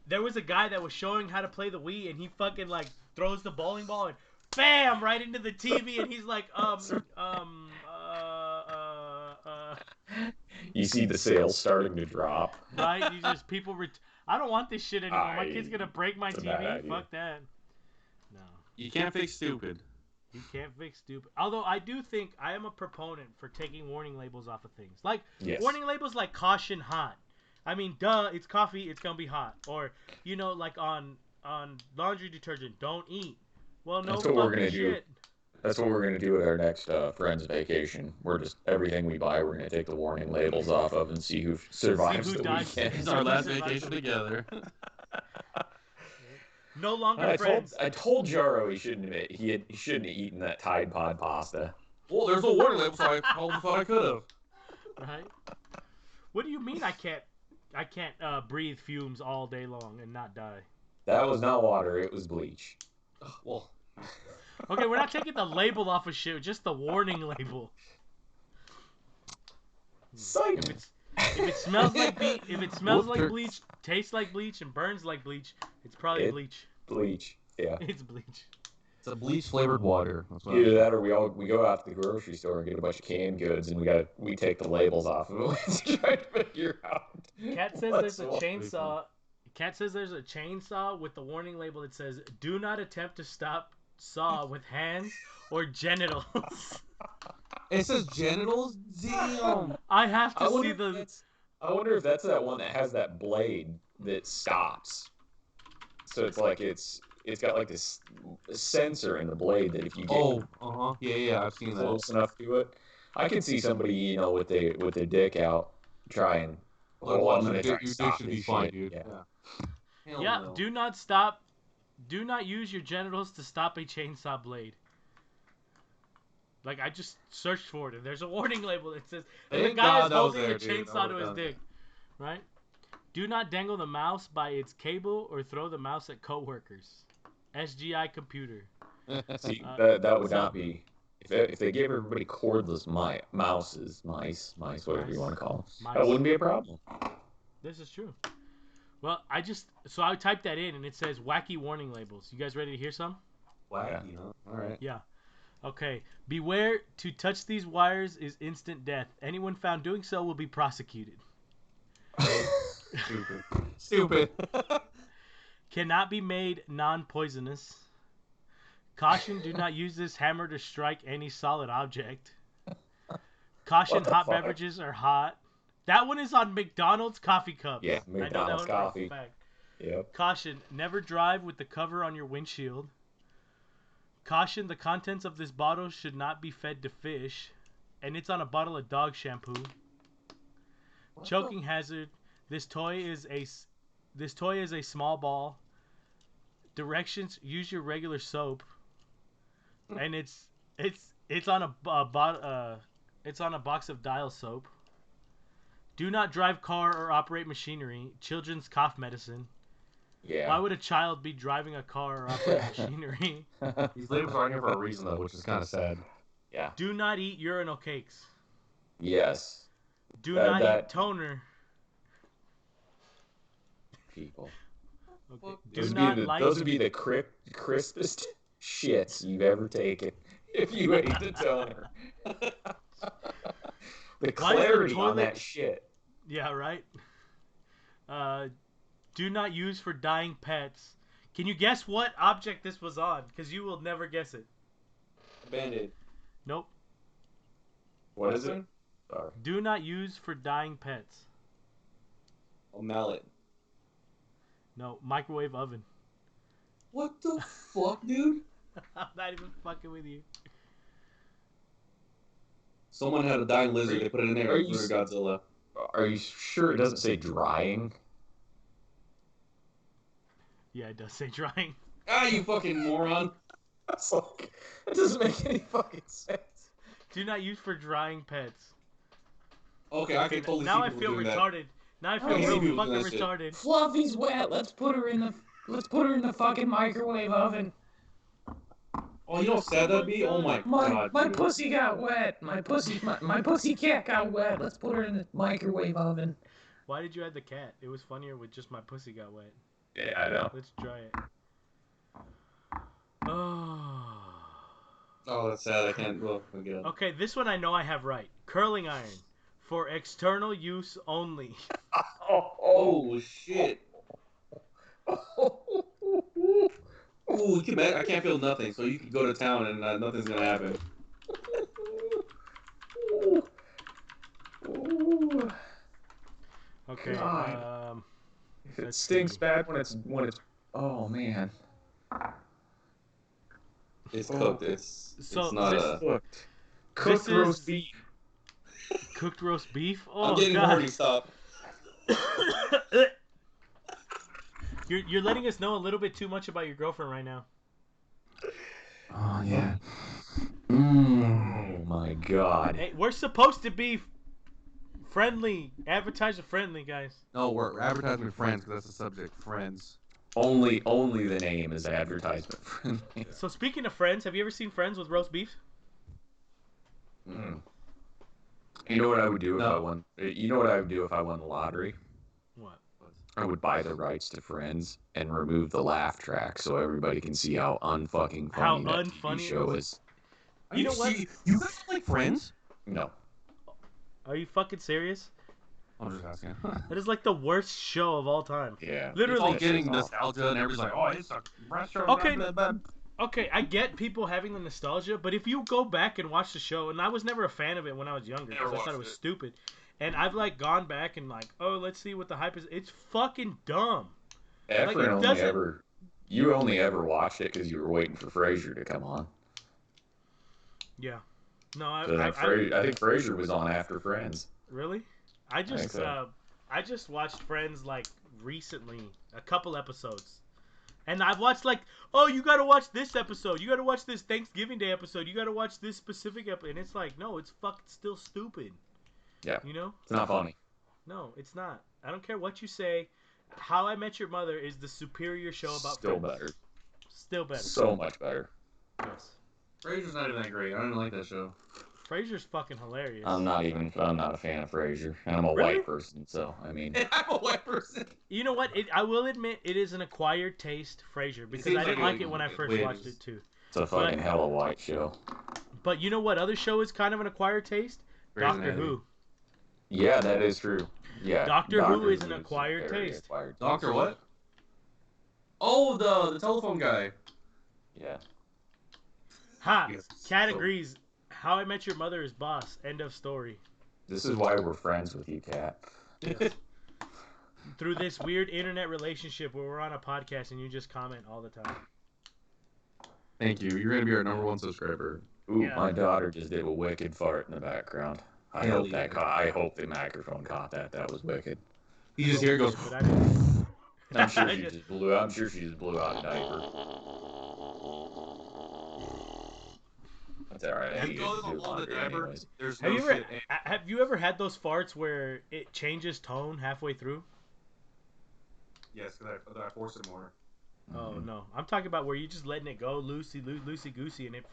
Speaker 3: There was a guy that was showing how to play the Wii, and he fucking like throws the bowling ball and bam right into the TV, and he's like,
Speaker 2: You see the sales starting to drop.
Speaker 3: right? You just I don't want this shit anymore. My
Speaker 2: I-
Speaker 3: kid's gonna break my
Speaker 2: it's a bad
Speaker 3: TV.
Speaker 2: idea.
Speaker 3: Fuck that. No,
Speaker 4: You can't fix stupid.
Speaker 3: you can't fix stupid. Although I do think I am a proponent for taking warning labels off of things, like
Speaker 2: Yes.
Speaker 3: warning labels like caution hot. I mean, duh, it's coffee, it's gonna be hot. Or like on laundry detergent, don't eat. Well, no
Speaker 2: That's what we're
Speaker 3: fucking
Speaker 2: gonna do.
Speaker 3: shit.
Speaker 2: That's what we're gonna do at our next friend's vacation. We're just everything we buy, we're gonna take the warning labels off of and see who survives
Speaker 3: who
Speaker 2: the
Speaker 3: dies.
Speaker 2: weekend.
Speaker 4: It's our last vacation together.
Speaker 3: No longer
Speaker 2: I
Speaker 3: friends.
Speaker 2: told Jaro he shouldn't have eaten that Tide Pod pasta.
Speaker 4: Well, there's a warning label, so I thought I could have.
Speaker 3: Right? What do you mean I can't breathe fumes all day long and not die?
Speaker 2: That was not water. It was bleach.
Speaker 4: Well,
Speaker 3: Okay, we're not taking the label off of shit, just the warning label.
Speaker 2: Psych.
Speaker 3: If it smells like if it smells like
Speaker 4: Whoops.
Speaker 3: bleach, tastes like bleach, and burns like bleach, it's probably bleach.
Speaker 2: Bleach. Yeah.
Speaker 3: It's bleach.
Speaker 4: it's a bleach flavored water. That's what
Speaker 2: Either that, or we go out to the grocery store and get a bunch of canned goods, and we take the labels off of it to try to figure out.
Speaker 3: Cat says
Speaker 2: what's
Speaker 3: there's a
Speaker 2: what.
Speaker 3: chainsaw. Cat says there's a chainsaw with the warning label that says, "Do not attempt to stop saw with hands or genitals."
Speaker 4: It says genitals. Damn.
Speaker 3: I have to
Speaker 2: I
Speaker 3: see
Speaker 2: wonder,
Speaker 3: the.
Speaker 2: I wonder if that's that one that has that blade that stops. So it's like it's got like this sensor in the blade that if you get
Speaker 4: Yeah. I've seen that.
Speaker 2: close enough to it, I can see somebody with their dick out try and hold on and
Speaker 4: Your
Speaker 2: try to
Speaker 4: dick
Speaker 2: stop
Speaker 4: should
Speaker 2: this
Speaker 4: be fine,
Speaker 2: shit.
Speaker 4: dude.
Speaker 2: Yeah.
Speaker 4: Hell
Speaker 3: Yeah,
Speaker 4: no.
Speaker 3: do not stop. Do not use your genitals to stop a chainsaw blade. Like, I just searched for it, and there's a warning label that says, and the
Speaker 4: Thank
Speaker 3: guy
Speaker 4: God
Speaker 3: is
Speaker 4: that was
Speaker 3: holding
Speaker 4: there,
Speaker 3: a
Speaker 4: dude. I
Speaker 3: chainsaw to
Speaker 4: would've
Speaker 3: his
Speaker 4: done
Speaker 3: dick, right? Do not dangle the mouse by its cable or throw the mouse at coworkers. SGI computer.
Speaker 2: See, that would
Speaker 3: so-
Speaker 2: not be if they gave everybody cordless mice, whatever you want to call them.
Speaker 3: Mice.
Speaker 2: That wouldn't be a problem.
Speaker 3: This is true. Well, I typed that in, and it says wacky warning labels. You guys ready to hear some?
Speaker 4: Wacky, huh? All right.
Speaker 3: Yeah. Okay. Beware, to touch these wires is instant death. Anyone found doing so will be prosecuted.
Speaker 4: Stupid.
Speaker 3: Cannot be made non-poisonous. Caution, do not use this hammer to strike any solid object. Caution,
Speaker 2: What the
Speaker 3: hot
Speaker 2: fuck?
Speaker 3: beverages are hot. That one is on McDonald's coffee cups.
Speaker 2: Yeah,
Speaker 3: I know that
Speaker 2: McDonald's
Speaker 3: one for a
Speaker 2: coffee.
Speaker 3: fact.
Speaker 2: Yep.
Speaker 3: Caution, never drive with the cover on your windshield. Caution, the contents of this bottle should not be fed to fish. And it's on a bottle of dog shampoo. Choking hazard, this toy is a small ball. Directions, use your regular soap. And it's on a box of dial soap. Do not drive car or operate machinery. Children's cough medicine.
Speaker 2: Yeah.
Speaker 3: Why would a child be driving a car or operating machinery?
Speaker 4: These labels are in here for a reason, though, which is kind of sad.
Speaker 2: Yeah.
Speaker 3: Do not eat urinal cakes.
Speaker 2: Yes.
Speaker 3: Do
Speaker 2: That-
Speaker 3: not
Speaker 2: that-
Speaker 3: eat toner.
Speaker 2: People.
Speaker 3: Okay.
Speaker 2: Those
Speaker 3: Do not
Speaker 2: would be
Speaker 3: light.
Speaker 2: those would be the crispest shits you've ever taken if you ate the toner. The clarity on that shit.
Speaker 3: Yeah, right. Do not use for dying pets. Can you guess what object this was on? Because you will never guess it.
Speaker 4: Band-Aid.
Speaker 3: Nope.
Speaker 2: What is it? Sorry.
Speaker 3: Do not use for dying pets.
Speaker 4: A mallet.
Speaker 3: No, microwave oven.
Speaker 4: What the fuck, dude?
Speaker 3: I'm not even fucking with you.
Speaker 4: Someone had a dying lizard. They put it in there.
Speaker 2: Are
Speaker 4: And
Speaker 2: you
Speaker 4: threw Godzilla.
Speaker 2: Are you sure it doesn't say drying?
Speaker 3: Yeah, it does say drying.
Speaker 4: Ah, you fucking moron.
Speaker 2: That's like, it doesn't make any fucking sense.
Speaker 3: Do not use for drying pets.
Speaker 4: Okay, I can totally
Speaker 3: Now
Speaker 4: see
Speaker 3: I
Speaker 4: people
Speaker 3: feel
Speaker 4: doing that.
Speaker 3: retarded. Now I
Speaker 2: I
Speaker 3: feel
Speaker 2: can see
Speaker 3: real
Speaker 4: people
Speaker 3: fucking
Speaker 4: doing that shit.
Speaker 3: retarded.
Speaker 2: Fluffy's wet. Let's put her in the fucking microwave oven.
Speaker 4: Oh, you know how sad that'd be? Oh my god.
Speaker 2: My
Speaker 4: dude.
Speaker 2: pussy got wet. My pussy cat got wet. Let's put her in the microwave oven.
Speaker 3: Why did you add the cat? It was funnier with just my pussy got wet.
Speaker 2: Yeah, I know.
Speaker 3: Let's try it. Oh.
Speaker 4: Oh, that's sad. I can't. Well, again.
Speaker 3: Okay, this one I know I have right. Curling iron. For external use only.
Speaker 4: Oh shit. Ooh, you can I can't feel nothing, so you can go to town and nothing's gonna happen.
Speaker 3: Okay.
Speaker 2: God. If it
Speaker 3: Let's
Speaker 2: stinks
Speaker 3: see.
Speaker 2: bad when it's oh man.
Speaker 4: It's cooked. It's
Speaker 3: So,
Speaker 4: not
Speaker 3: this-
Speaker 4: a.
Speaker 2: Cooked
Speaker 3: This
Speaker 2: roast
Speaker 3: is-
Speaker 2: beef.
Speaker 3: Cooked roast beef?
Speaker 4: I'm
Speaker 3: Oh,
Speaker 4: getting
Speaker 3: God.
Speaker 4: horny. Stop.
Speaker 3: You're letting us know a little bit too much about your girlfriend right now.
Speaker 4: Oh yeah.
Speaker 2: Oh my god.
Speaker 3: Hey, we're supposed to be friendly, advertiser friendly, guys.
Speaker 4: No, we're advertising with friends because that's the subject. Friends.
Speaker 2: Only the name is advertisement friendly.
Speaker 3: So speaking of Friends, have you ever seen Friends with roast beef?
Speaker 2: Mm. You know what I would do if
Speaker 4: No.
Speaker 2: I won? You know what I would do if I won the lottery?
Speaker 3: What?
Speaker 2: I would buy the rights to Friends and remove the laugh track so everybody can see how unfucking
Speaker 3: How
Speaker 2: funny that
Speaker 3: unfunny
Speaker 2: TV
Speaker 3: it
Speaker 2: show
Speaker 3: was.
Speaker 2: is.
Speaker 3: You know what?
Speaker 4: You guys like Friends?
Speaker 2: No.
Speaker 3: Are you fucking serious?
Speaker 4: I'm just asking.
Speaker 3: That is like the worst show of all time.
Speaker 2: Yeah.
Speaker 4: It's
Speaker 3: Literally.
Speaker 4: all
Speaker 2: That
Speaker 4: getting
Speaker 2: shit's awful.
Speaker 4: nostalgia, and everybody's like, "Oh, it's a restaurant."
Speaker 3: Okay.
Speaker 4: Blah, blah, blah.
Speaker 3: Okay, I get people having the nostalgia, but if you go back and watch the show, and I was never a fan of it when I was younger because
Speaker 4: Never
Speaker 3: I thought it
Speaker 4: watched
Speaker 3: was
Speaker 4: it.
Speaker 3: stupid, and I've like gone back and like, oh, let's see what the hype is. It's fucking dumb. Like,
Speaker 2: Efren
Speaker 3: it
Speaker 2: only
Speaker 3: doesn't-
Speaker 2: ever. You only ever watched it because you were waiting for Frasier to come on.
Speaker 3: Yeah. No, I
Speaker 2: think Frasier was on after Friends.
Speaker 3: really. I
Speaker 2: think
Speaker 3: just
Speaker 2: so.
Speaker 3: I just watched Friends like recently, a couple episodes. And I've watched like, oh, you gotta watch this episode. You gotta watch this Thanksgiving Day episode. You gotta watch this specific episode. And it's like, no, it's fucking still stupid.
Speaker 2: Yeah.
Speaker 3: You know?
Speaker 2: It's not funny.
Speaker 3: No, it's not. I don't care what you say. How I Met Your Mother is the superior show about
Speaker 2: Still
Speaker 3: Friends.
Speaker 2: better.
Speaker 3: Still better.
Speaker 2: So much better.
Speaker 3: Yes.
Speaker 4: Frasier's not even that great. I don't like that show.
Speaker 3: Frasier's fucking hilarious.
Speaker 2: I'm not a fan of Frasier. And I'm a
Speaker 3: Really?
Speaker 2: white person, so I mean.
Speaker 4: I'm a white person.
Speaker 3: You know what? I will admit it is an acquired taste, Frasier, because
Speaker 4: seems
Speaker 3: I didn't
Speaker 4: like
Speaker 3: like it when I first
Speaker 4: it
Speaker 3: watched
Speaker 4: is.
Speaker 3: it too.
Speaker 2: It's a fucking hella white show.
Speaker 3: But you know what other show is kind of an acquired taste?
Speaker 4: Grey's
Speaker 3: Doctor
Speaker 4: Anatomy.
Speaker 3: Who.
Speaker 2: Yeah, that is true. Yeah.
Speaker 3: Doctor Who is an
Speaker 2: Who's
Speaker 3: acquired
Speaker 2: very
Speaker 3: taste.
Speaker 2: acquired
Speaker 4: Doctor
Speaker 2: taste.
Speaker 4: what? Oh, the telephone guy.
Speaker 2: Yeah.
Speaker 3: Ha!
Speaker 4: Yes.
Speaker 3: Cat
Speaker 4: So-
Speaker 3: agrees. How I Met Your Mother is boss. End of story.
Speaker 2: This is why we're friends with you, Kat.
Speaker 3: Through this weird internet relationship where we're on a podcast and you just comment all the time.
Speaker 4: Thank you. You're gonna be our #1 subscriber.
Speaker 2: Ooh,
Speaker 3: Yeah.
Speaker 2: my daughter just did a wicked fart in the background. I
Speaker 4: Hell
Speaker 2: hope that
Speaker 4: yeah.
Speaker 2: I hope the microphone caught that. That was wicked.
Speaker 4: He just here goes.
Speaker 3: But I didn't.
Speaker 2: I'm sure she just blew out. I'm sure she just blew out a diaper. That's alright. I
Speaker 4: Have
Speaker 2: need
Speaker 4: you
Speaker 2: to
Speaker 4: always
Speaker 2: do
Speaker 4: on the
Speaker 2: laundry
Speaker 4: diaper?
Speaker 2: anyways.
Speaker 4: There's
Speaker 3: Have
Speaker 4: no
Speaker 3: you ever
Speaker 4: shit.
Speaker 3: have you ever had those farts where it changes tone halfway through?
Speaker 4: Yes, because I force it more.
Speaker 3: Oh no, I'm talking about where you just letting it go loosey goosey and it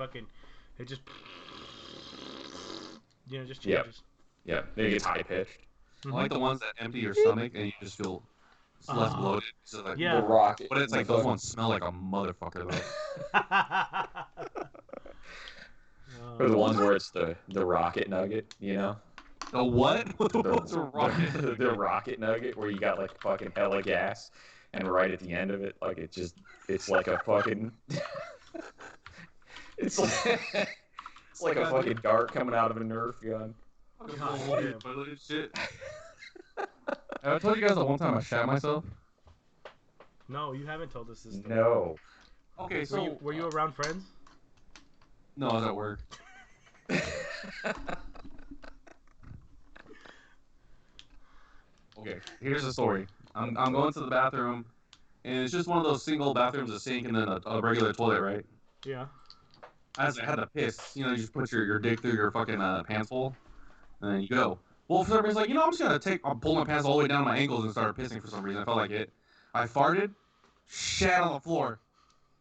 Speaker 3: just just
Speaker 2: Yep.
Speaker 3: changes.
Speaker 2: Yeah, it gets high pitched.
Speaker 4: I like the ones that empty your stomach and you just feel less
Speaker 3: Oh.
Speaker 4: bloated. So like,
Speaker 3: Yeah.
Speaker 2: The rocket.
Speaker 4: But it's like those ones smell like a motherfucker though.
Speaker 2: Or the ones where it's the rocket nugget, you know?
Speaker 4: The what? What's
Speaker 2: The,
Speaker 4: a rocket?
Speaker 2: the rocket nugget where you got like fucking hella gas, and right at the end of it, like it's like a fucking, it's like a fucking dart coming out of a Nerf gun.
Speaker 4: Holy shit. Have I told you guys that one time I shat myself?
Speaker 3: No, you haven't told us this story.
Speaker 2: No.
Speaker 4: Okay, so
Speaker 3: Were you around friends?
Speaker 4: No, I was at work. Okay, here's the story. I'm going to the bathroom, and it's just one of those single bathrooms, a sink, and then a regular toilet, right?
Speaker 3: Yeah.
Speaker 4: As I had to piss, you just put your dick through your fucking pants hole, and then you go. Well, for some reason, like, I'm just gonna I'll pull my pants all the way down to my ankles and started pissing for some reason. I felt like it. I farted, shat on the floor.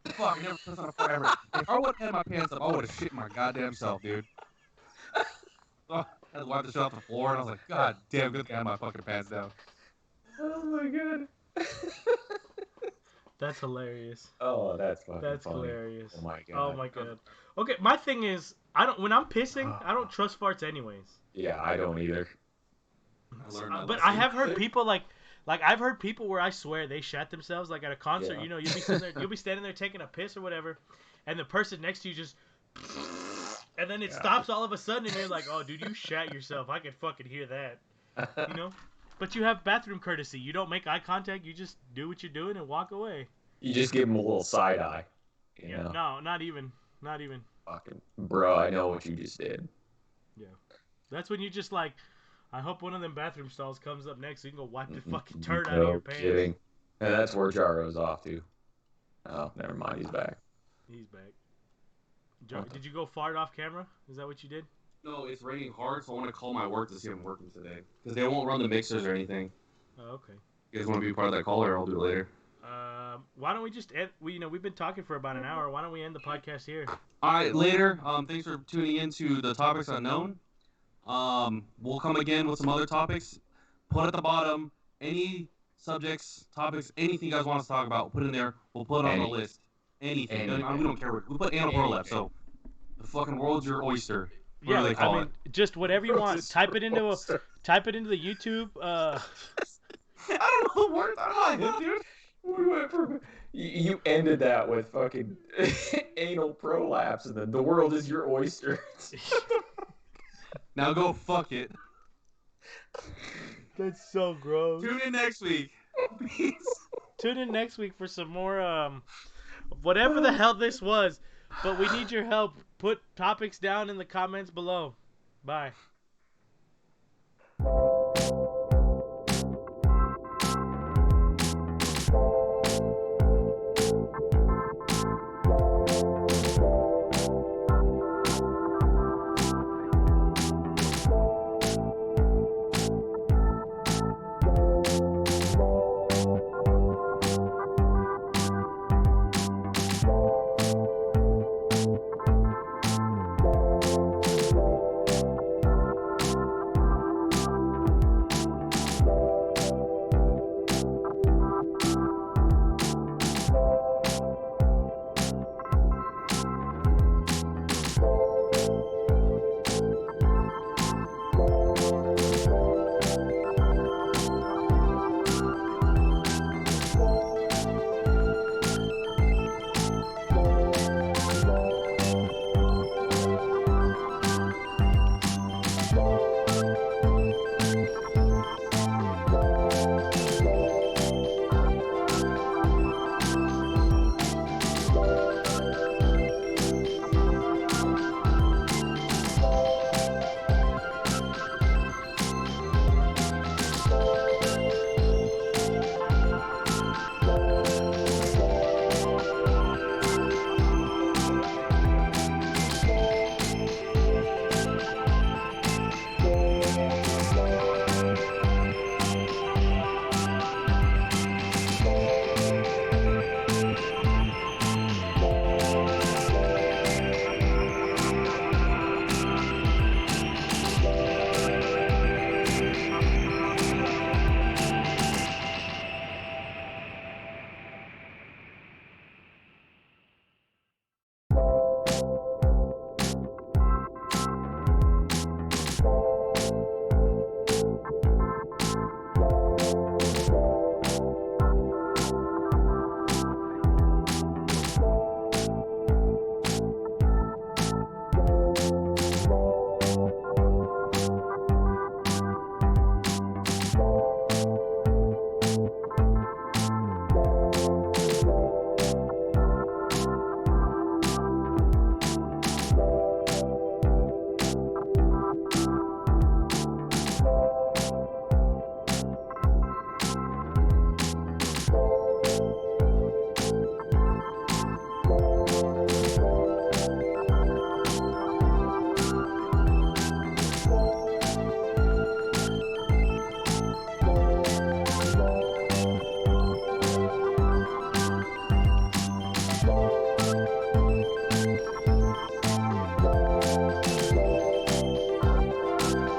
Speaker 4: Fuck, I never pissed on the floor ever. If I would have had my pants up, I would have shit my goddamn self, dude. So I had to wipe the shit off the floor, and I was like, God damn, good thing I had my fucking pants down.
Speaker 2: Oh my god.
Speaker 3: That's hilarious.
Speaker 2: Oh, that's fucking
Speaker 3: That's
Speaker 2: funny.
Speaker 3: hilarious.
Speaker 2: Oh my god.
Speaker 3: Oh my god. Okay, my thing is, when I'm pissing, I don't trust farts anyways.
Speaker 2: Yeah, I don't either.
Speaker 4: I learned my
Speaker 3: But I
Speaker 4: lesson.
Speaker 3: have heard people like I've heard people where I swear they shat themselves like at a concert.
Speaker 2: Yeah.
Speaker 3: You'll be standing there taking a piss or whatever, and the person next to you just, and then it stops all of a sudden, and you're like, oh dude, you shat yourself. I can fucking hear that. You know. But you have bathroom courtesy. You don't make eye contact. You just do what you're doing and walk away.
Speaker 2: You just give him a little side eye. You know?
Speaker 3: No, not even. Not even.
Speaker 2: Fucking, bro, I know what you just did.
Speaker 3: That's when you just like, I hope one of them bathroom stalls comes up next so you can go wipe the fucking turd out of your pants.
Speaker 2: Kidding. And that's where Jaro's off to. Oh, never mind, he's back.
Speaker 3: He's back. Did you go fart off camera? Is that what you did?
Speaker 4: No, it's raining hard, so I want to call my work to see if I'm working today. Because they won't run the mixers or anything.
Speaker 3: Oh, okay.
Speaker 4: You guys want to be part of that call, or I'll do it later?
Speaker 3: Why don't we just end? We've been talking for about an hour. Why don't we end the podcast here?
Speaker 4: All right, later. Thanks for tuning in to the Topics Unknown. We'll come again with some other topics. Put at the bottom any subjects, topics, anything you guys want us to talk about. Put in there. We'll put it on the list. Anything. We don't care. We put anal prolapse. So the fucking world's your oyster. Whatever they call it.
Speaker 3: Just whatever you want. Type it into the YouTube.
Speaker 4: I don't know the word. I don't know, dude.
Speaker 2: We went from you ended that with fucking anal prolapse, and then the world is your oyster.
Speaker 4: Now go fuck it.
Speaker 3: That's so gross.
Speaker 4: Tune in next week. Peace.
Speaker 3: Tune in next week for some more whatever the hell this was. But we need your help. Put topics down in the comments below. Bye.